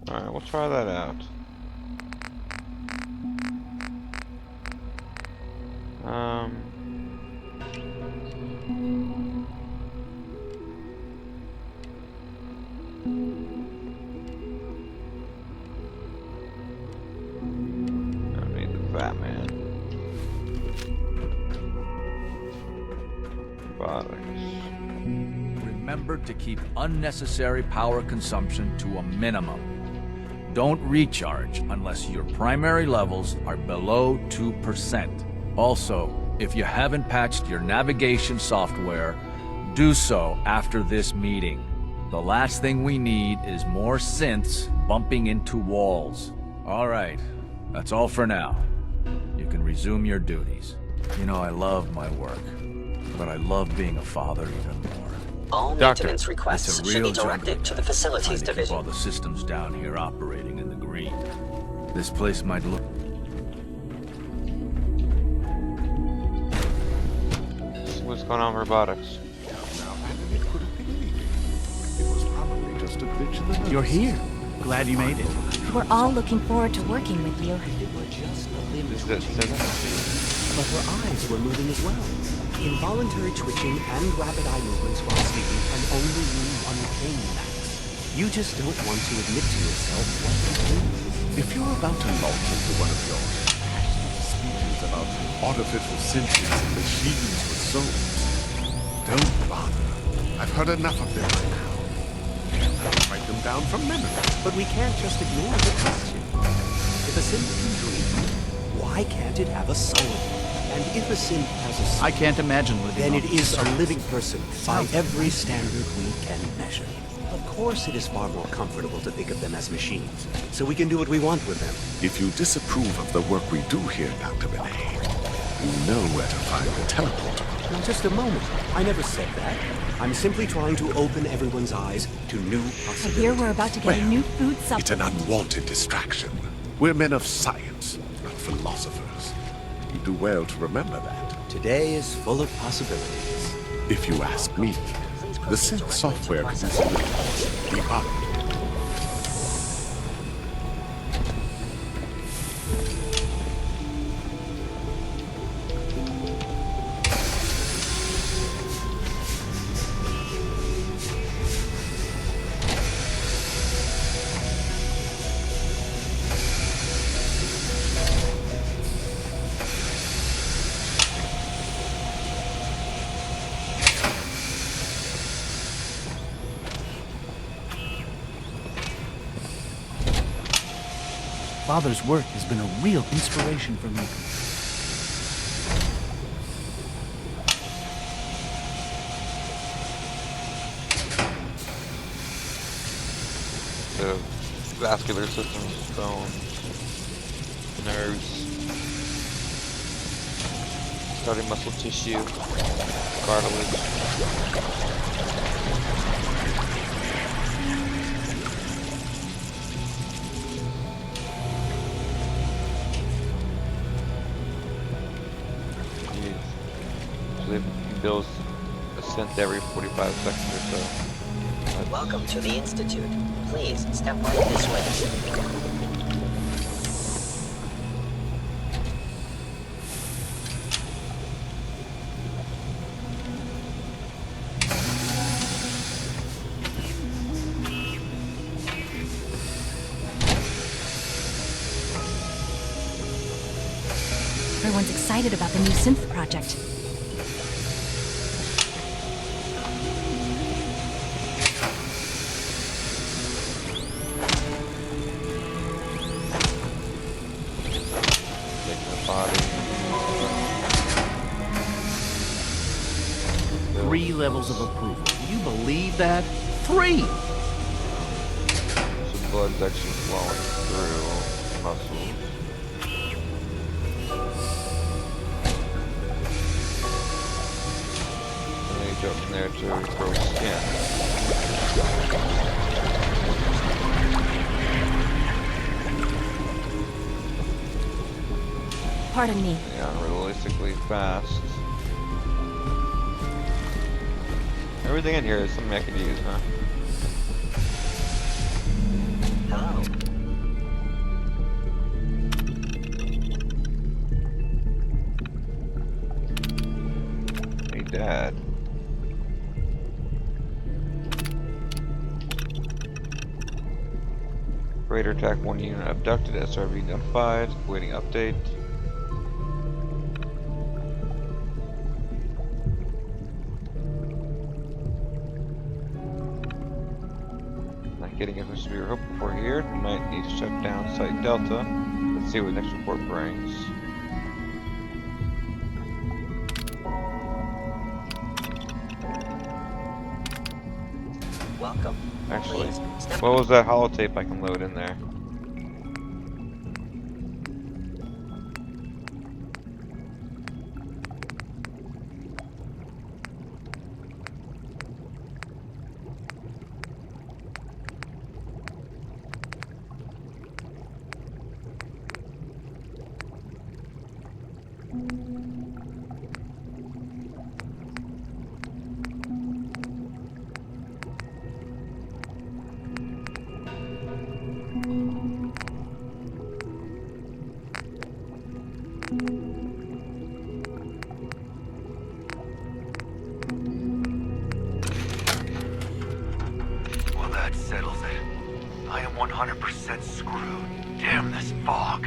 Alright, we'll try that out. I need the Batman. Remember to keep unnecessary power consumption to a minimum. Don't recharge unless your primary levels are below 2%. Also, if you haven't patched your navigation software, do so after this meeting. The last thing we need is more synths bumping into walls. Alright, that's all for now. You can resume your duties. You know, I love my work, but I love being a father even more. All maintenance requests should be directed to the facilities division. Keep all the systems down here operating in the green. This place might look... What's going on with robotics? You're here. Glad you made it. We're all looking forward to working with you. But her eyes were moving as well. Involuntary twitching and rapid eye movements while sleeping can only mean one thing, Max. You just don't want to admit to yourself what you do. If you're about to launch into one of your speeches about artificial sentience and machines with souls, don't bother. I've heard enough of them by now. I'll write them down from memory. But we can't just ignore the question. If a synth can dream, why can't it have a soul? And if a synth has a soul, I can't imagine living then on it this is a surface. living person by every standard we can measure. Of course it is far more comfortable to think of them as machines, so we can do what we want with them. If you disapprove of the work we do here, Dr. Benet, you know where to find the teleporter. Now, just a moment. I never said that. I'm simply trying to open everyone's eyes to new possibilities. I hear we're about to get a new food supplement. It's an unwanted distraction. We're men of science, not philosophers. You do well to remember that. Today is full of possibilities. If you ask me, the synth software is debugged. Father's work has been a real inspiration for me. the vascular system, bones, nerves, starting muscle tissue, cartilage. So they build a synth every 45 seconds or so. Welcome to the Institute. Please step right this way. Everyone's excited about the new synth project. Three levels of approval. Do you believe that? 3! So blood's actually flowing through muscles. And then you jump from there to grow skin. Pardon me. Yeah, realistically fast. Everything in here is something I could use, huh? Hello. Hey, Dad. Raider attack 1 unit abducted. SRV identified. Waiting update. Getting a severe hope before here. We might need to shut down Site Delta. Let's see what the next report brings. Welcome. Actually, what was that holotape I can load in there? Well, that settles it. I am 100% screwed. Damn this fog.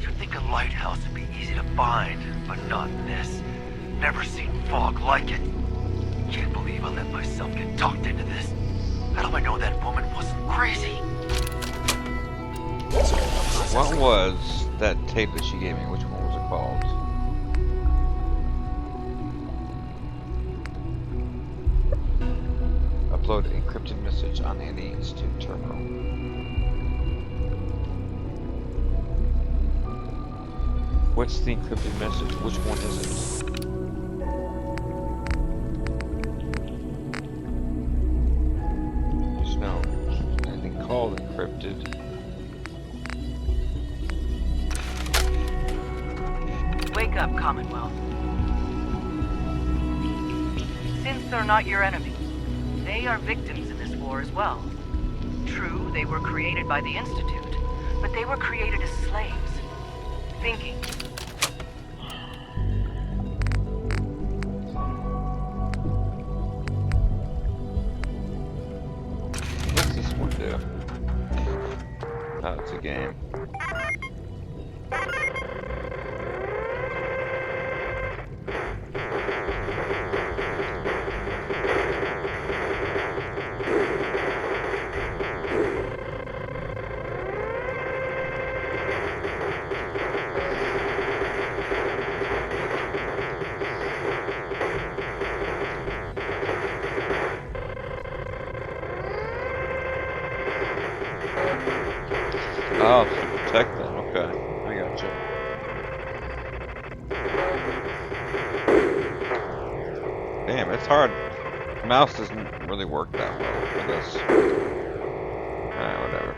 You'd think a lighthouse would be easy to find, but not this. Never seen fog like it. Can't believe I let myself get talked into this. How do I know that woman wasn't crazy? What was that tape that she gave me? Which one was it called? Upload encrypted message on the Institute terminal. What's the encrypted message? Which one is it? There's no anything called encrypted. Wake up, Commonwealth. Synths are not your enemy. They are victims in this war as well. True, they were created by the Institute, but they were created as slaves. Thinking. What's this one do? Oh, it's a game. Oh, to protect them. Okay, I gotcha. Damn, it's hard. The mouse doesn't really work that well for this. Alright, whatever.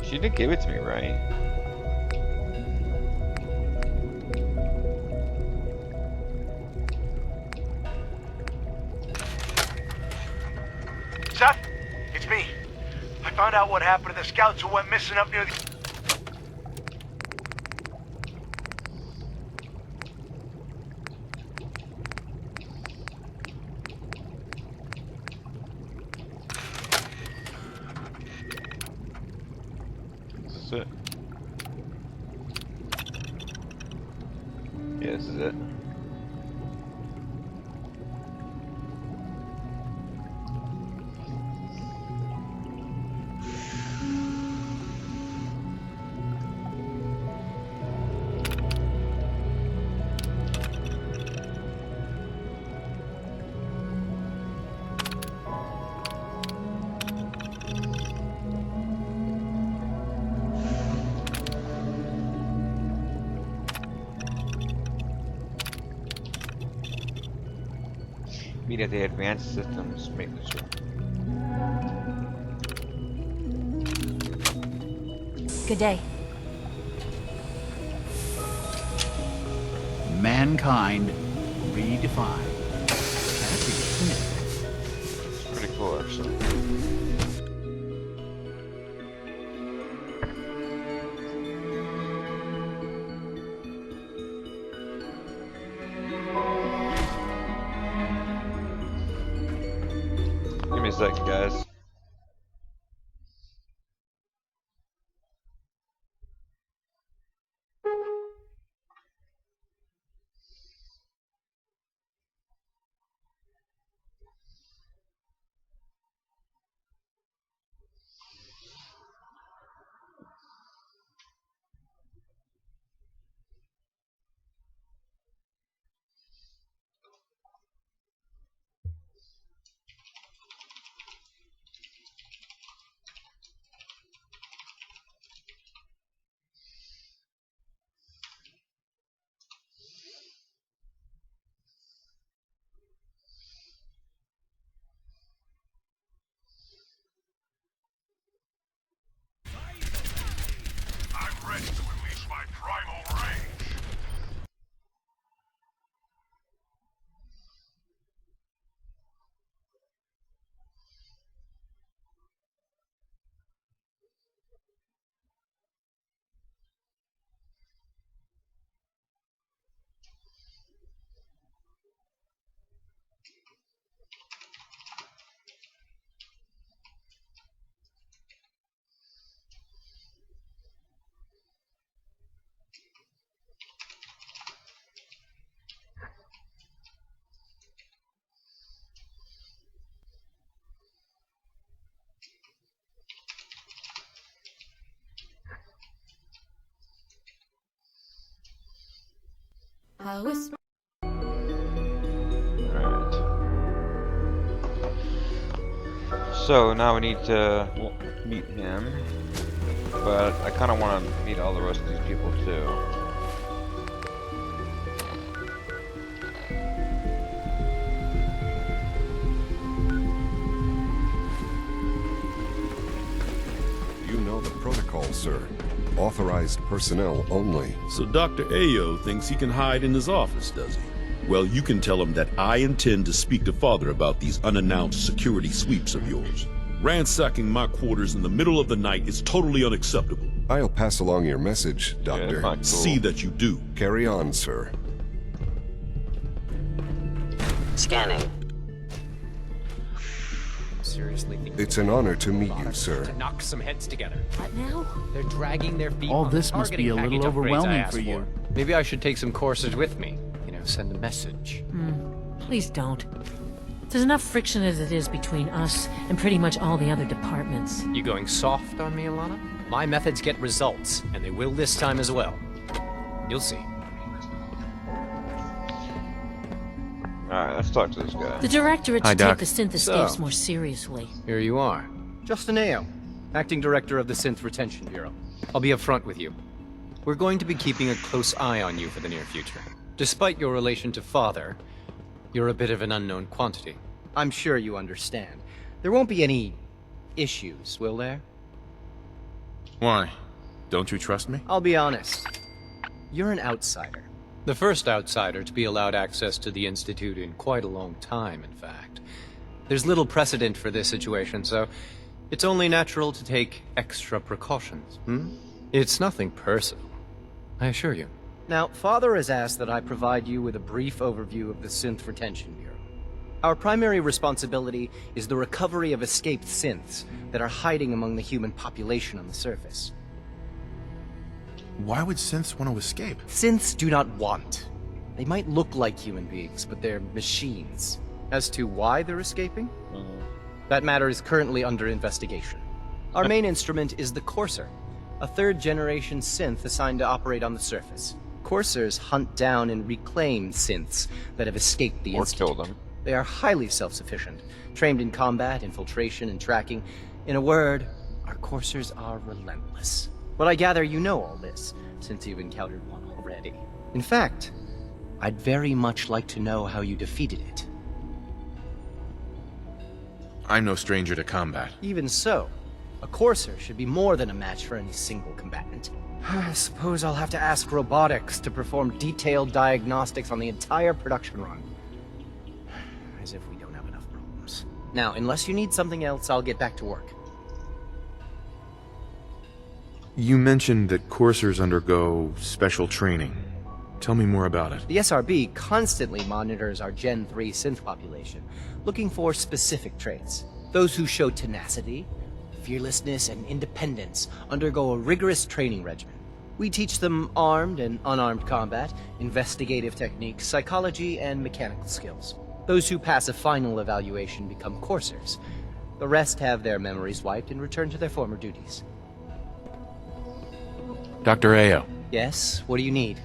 She did give it to me, right? Seth, it's me. I found out what happened to the scouts who went missing up near the... This is it. Yeah, this is it. Meet at the advanced systems maintenance room. Good day. Mankind redefined. Catchy, isn't it? It's pretty cool, actually. Give me a second, guys. I'm ready to unleash my primal rage. Alright. So now we need to meet him, but I kind of want to meet all the rest of these people too. You know the protocol, sir. Authorized personnel only. So Dr. Ayo thinks he can hide in his office, does he? Well, you can tell him that I intend to speak to Father about these unannounced security sweeps of yours. Ransacking my quarters in the middle of the night is totally unacceptable. I'll pass along your message, Doctor. Cool. See that you do. Carry on, sir. Scanning. Seriously think it's an honor to meet you, sir. To knock some heads together. What now? They're dragging their feet. All on this the must be a targeting little package upgrades I overwhelming asked for you. Maybe I should take some courses with me. You know, send a message. Please don't. There's enough friction as it is between us and pretty much all the other departments. You going soft on me, Alana? My methods get results, and they will this time as well. You'll see. Alright, let's talk to this guy. The Directorate Hi, should Doc. take the synthescapes So, more seriously. Here you are. Justin Ayo, Acting Director of the Synth Retention Bureau. I'll be upfront with you. We're going to be keeping a close eye on you for the near future. Despite your relation to Father, you're a bit of an unknown quantity. I'm sure you understand. There won't be any issues, will there? Why? Don't you trust me? I'll be honest. You're an outsider. The first outsider to be allowed access to the Institute in quite a long time, in fact. There's little precedent for this situation, so it's only natural to take extra precautions, It's nothing personal, I assure you. Now, Father has asked that I provide you with a brief overview of the Synth Retention Bureau. Our primary responsibility is the recovery of escaped synths that are hiding among the human population on the surface. Why would synths want to escape? Synths do not want. They might look like human beings, but they're machines. As to why they're escaping? That matter is currently under investigation. Our main instrument is the Courser, a third-generation synth assigned to operate on the surface. Coursers hunt down and reclaim synths that have escaped the Institute. Or kill them. They are highly self-sufficient, trained in combat, infiltration, and tracking. In a word, our Coursers are relentless. But I gather you know all this, since you've encountered one already. In fact, I'd very much like to know how you defeated it. I'm no stranger to combat. Even so, a Courser should be more than a match for any single combatant. I suppose I'll have to ask robotics to perform detailed diagnostics on the entire production run. As if we don't have enough problems. Now, unless you need something else, I'll get back to work. You mentioned that coursers undergo special training. Tell me more about it. The SRB constantly monitors our Gen 3 synth population, looking for specific traits. Those who show tenacity, fearlessness, and independence undergo a rigorous training regimen. We teach them armed and unarmed combat, investigative techniques, psychology, and mechanical skills. Those who pass a final evaluation become coursers. The rest have their memories wiped and return to their former duties. Dr. Ayo, Yes, what do you need?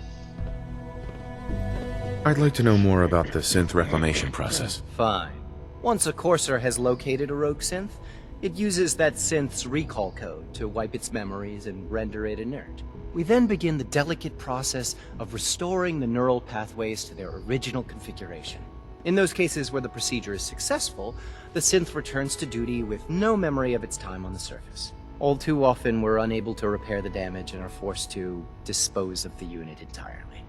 I'd like to know more about the synth reclamation process. Fine. Once a Courser has located a rogue synth, it uses that synth's recall code to wipe its memories and render it inert. We then begin the delicate process of restoring the neural pathways to their original configuration. In those cases where the procedure is successful, the synth returns to duty with no memory of its time on the surface. All too often, we're unable to repair the damage and are forced to dispose of the unit entirely.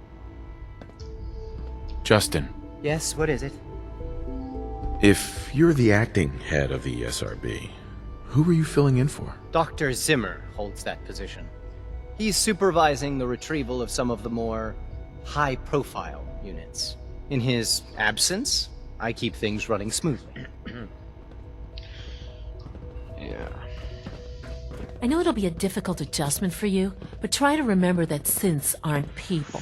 Justin, Yes, what is it? if you're the acting head of the SRB, who are you filling in for? Dr. Zimmer holds that position. He's supervising the retrieval of some of the more high-profile units. In his absence, I keep things running smoothly. Yeah. I know it'll be a difficult adjustment for you, but try to remember that synths aren't people.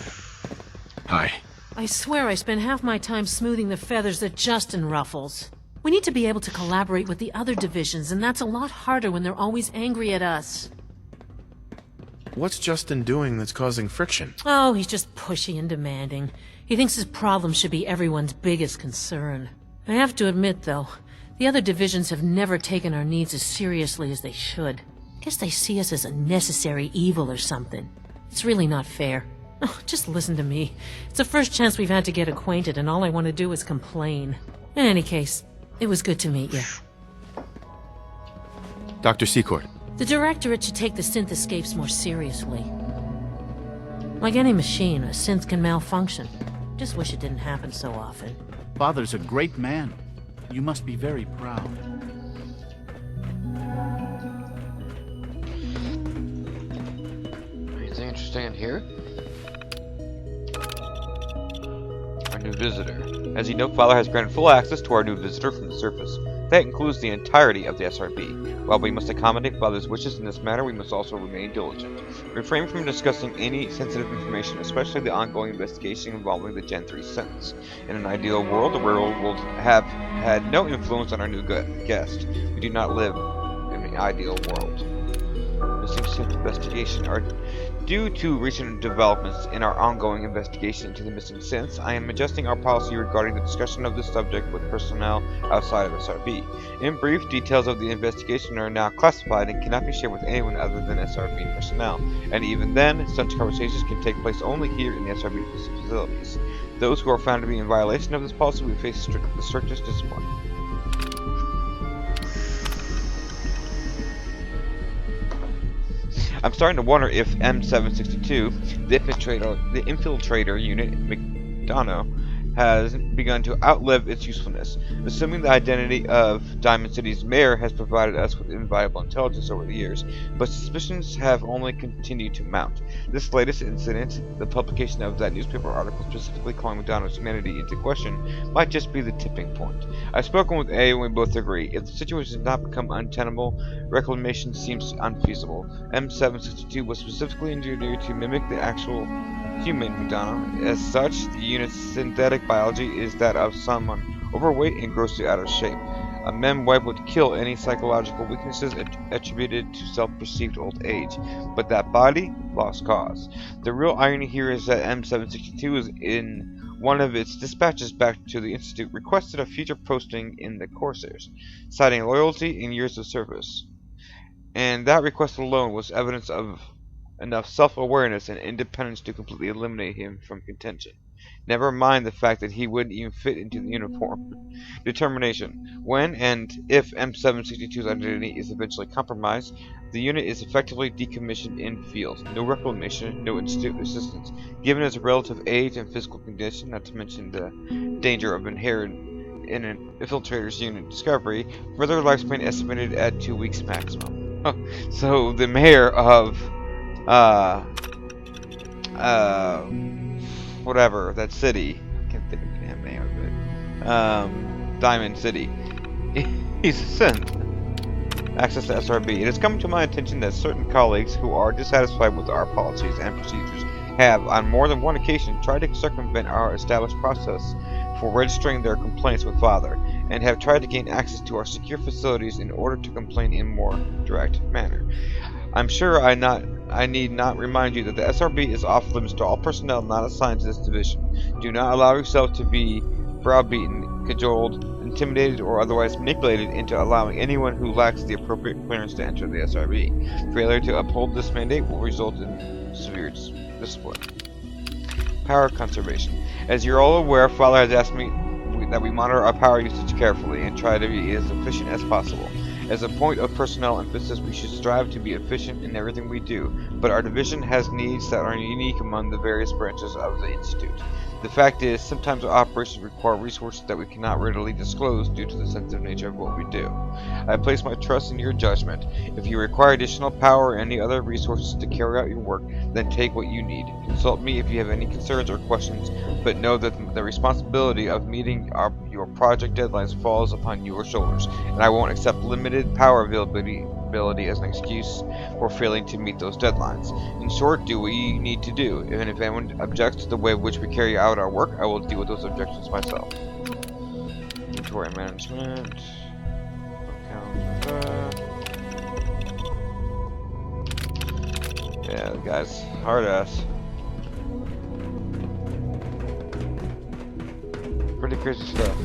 Hi. I swear I spend half my time smoothing the feathers that Justin ruffles. We need to be able to collaborate with the other divisions, and that's a lot harder when they're always angry at us. What's Justin doing that's causing friction? Oh, he's just pushy and demanding. He thinks his problem should be everyone's biggest concern. I have to admit, though, the other divisions have never taken our needs as seriously as they should. Guess they see us as a necessary evil or something. It's really not fair. Oh, just listen to me. It's the first chance we've had to get acquainted, and all I want to do is complain. In any case, it was good to meet you. Dr. Secord. The Directorate should take the synth escapes more seriously. Like any machine, a synth can malfunction. Just wish it didn't happen so often. Father's a great man. You must be very proud. Anything interesting in here? our new visitor. As you know, Father has granted full access to our new visitor from the surface. That includes the entirety of the SRB. While we must accommodate Father's wishes in this matter, we must also remain diligent. Refrain from discussing any sensitive information, especially the ongoing investigation involving the Gen 3 sentence. In an ideal world, the world will have had no influence on our new guest. We do not live in an ideal world. Missing synth investigation. Due to recent developments in our ongoing investigation into the missing synths, I am adjusting our policy regarding the discussion of this subject with personnel outside of SRB. In brief, details of the investigation are now classified and cannot be shared with anyone other than SRB personnel, and even then, such conversations can take place only here in the SRB facilities. Those who are found to be in violation of this policy will face the strictest discipline. I'm starting to wonder if M762, the infiltrator unit McDonough, has begun to outlive its usefulness. Assuming the identity of Diamond City's mayor has provided us with invaluable intelligence over the years, but suspicions have only continued to mount. This latest incident, the publication of that newspaper article specifically calling McDonough's humanity into question, might just be the tipping point. I've spoken with A and we both agree. If the situation does not become untenable, reclamation seems unfeasible. M762 was specifically engineered to mimic the actual human McDonough. As such, the unit's synthetic biology is that of someone overweight and grossly out of shape. A mem wipe would kill any psychological weaknesses attributed to self-perceived old age, but that body, lost cause. The real irony here is that M762 is in one of its dispatches back to the Institute requested a future posting in the Corsairs, citing loyalty and years of service. And that request alone was evidence of enough self-awareness and independence to completely eliminate him from contention. Never mind the fact that he wouldn't even fit into the uniform. Determination. When and if M762's identity is eventually compromised, the unit is effectively decommissioned in field. No reclamation, no institute assistance. Given its relative age and physical condition, not to mention the danger of inherent in an infiltrator's unit discovery, further lifespan estimated at 2 weeks maximum. So the mayor of whatever, that city. I can't think of the damn name of it. Diamond City. He's a synth. Access to SRB. It has come to my attention that certain colleagues who are dissatisfied with our policies and procedures have, on more than one occasion, tried to circumvent our established process for registering their complaints with Father, and have tried to gain access to our secure facilities in order to complain in a more direct manner. I'm sure I need not remind you that the SRB is off limits to all personnel not assigned to this division. Do not allow yourself to be browbeaten, cajoled, intimidated, or otherwise manipulated into allowing anyone who lacks the appropriate clearance to enter the SRB. Failure to uphold this mandate will result in severe discipline. Power conservation. As you're all aware, Father has asked me that we monitor our power usage carefully and try to be as efficient as possible. As a point of personnel emphasis, we should strive to be efficient in everything we do, but our division has needs that are unique among the various branches of the Institute. The fact is, sometimes our operations require resources that we cannot readily disclose due to the sensitive nature of what we do. I place my trust in your judgment. If you require additional power or any other resources to carry out your work, then take what you need. Consult me if you have any concerns or questions, but know that the responsibility of meeting your project deadlines falls upon your shoulders, and I won't accept limited power availability as an excuse for failing to meet those deadlines. In short, do what you need to do, and if anyone objects to the way in which we carry out our work, I will deal with those objections myself. Inventory management. Yeah, the guy's hard ass. Pretty crazy stuff.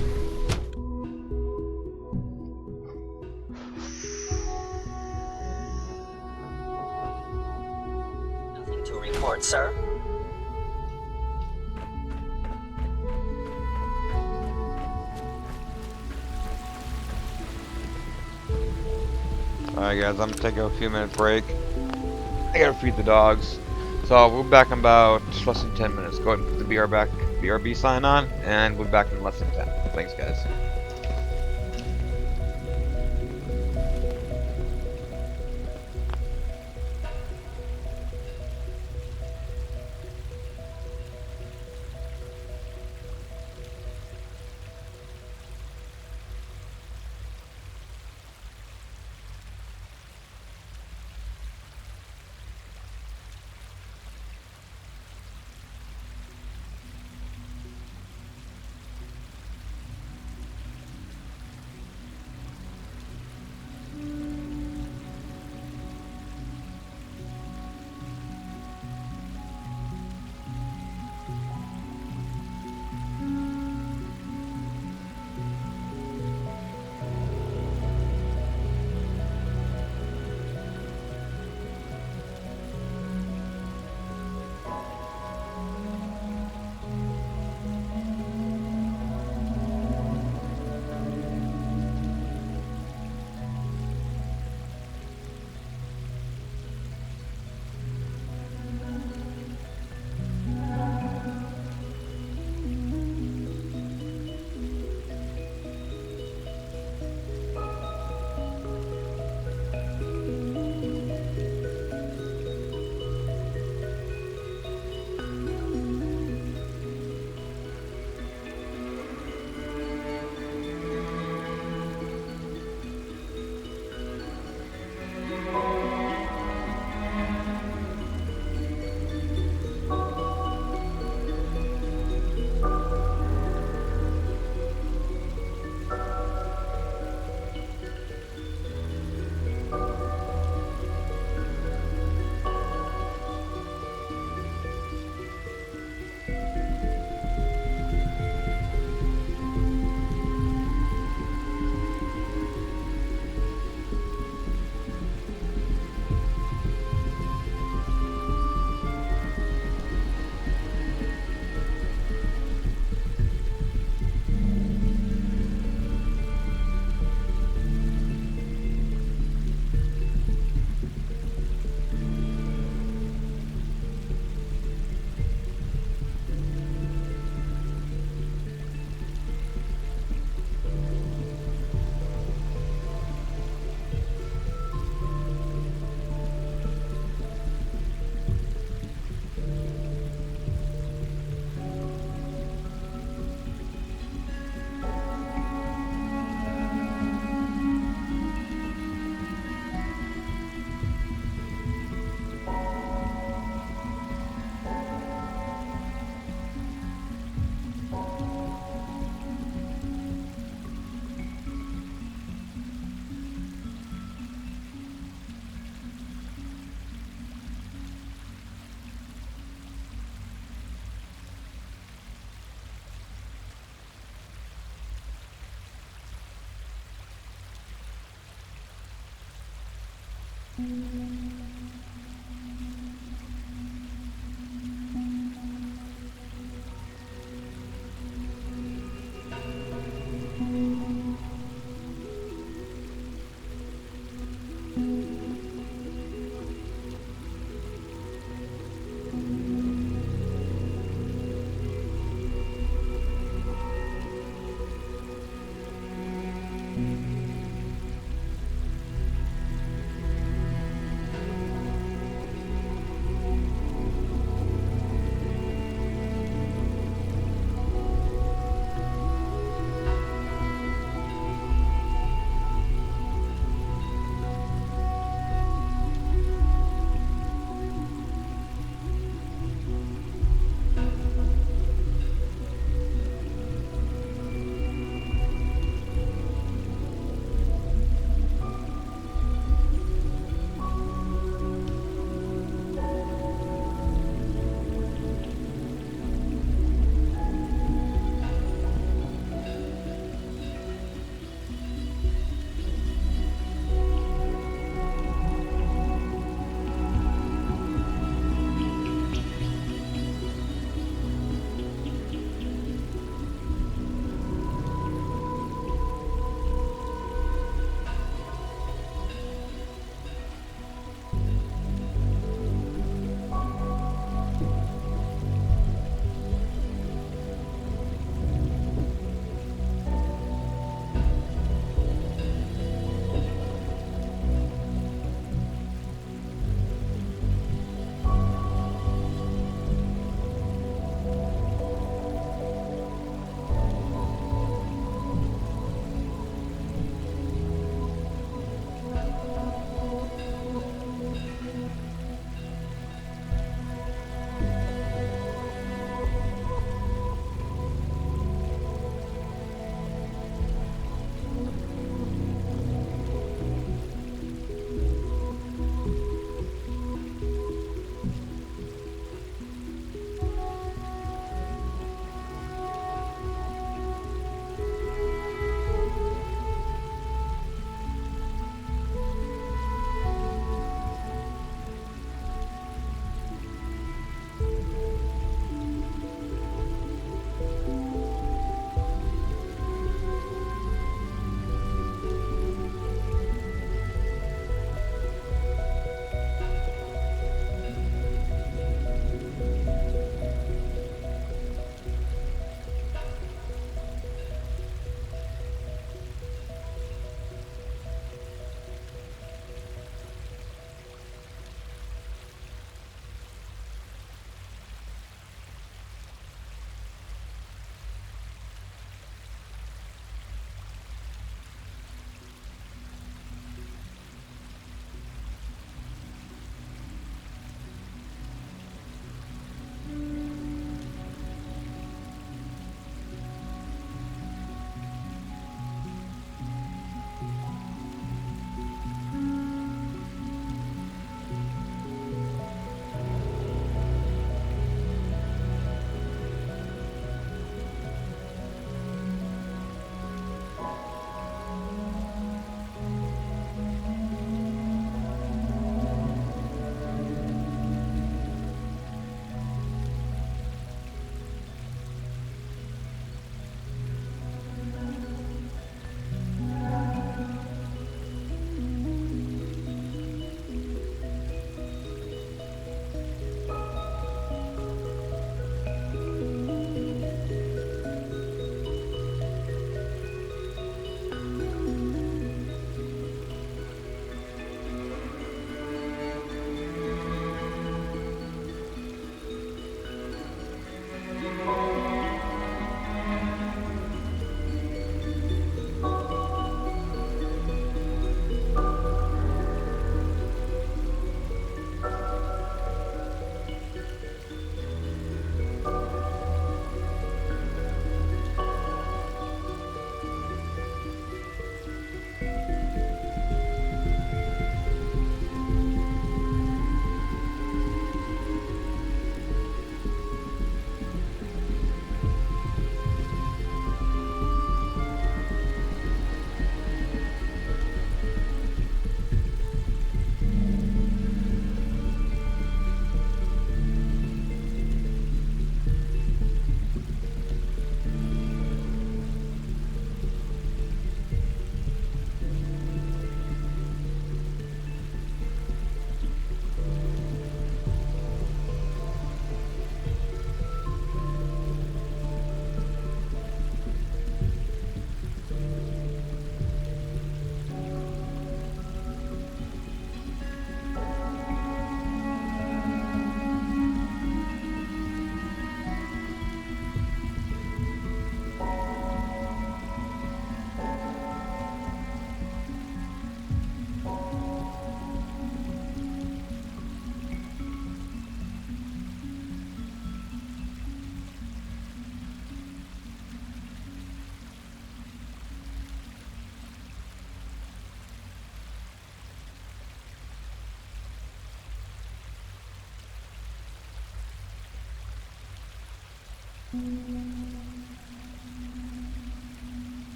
Nothing to report, sir. Alright guys, I'm gonna take a few minute break. I gotta feed the dogs. So we'll be back in about less than 10 minutes. Go ahead and put the BRB sign on, and we'll be back in less than 10. Thanks guys.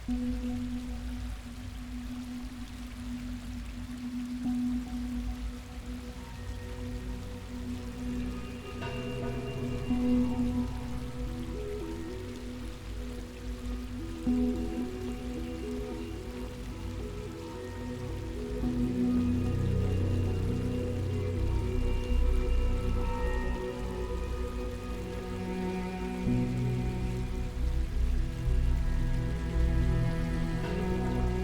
it.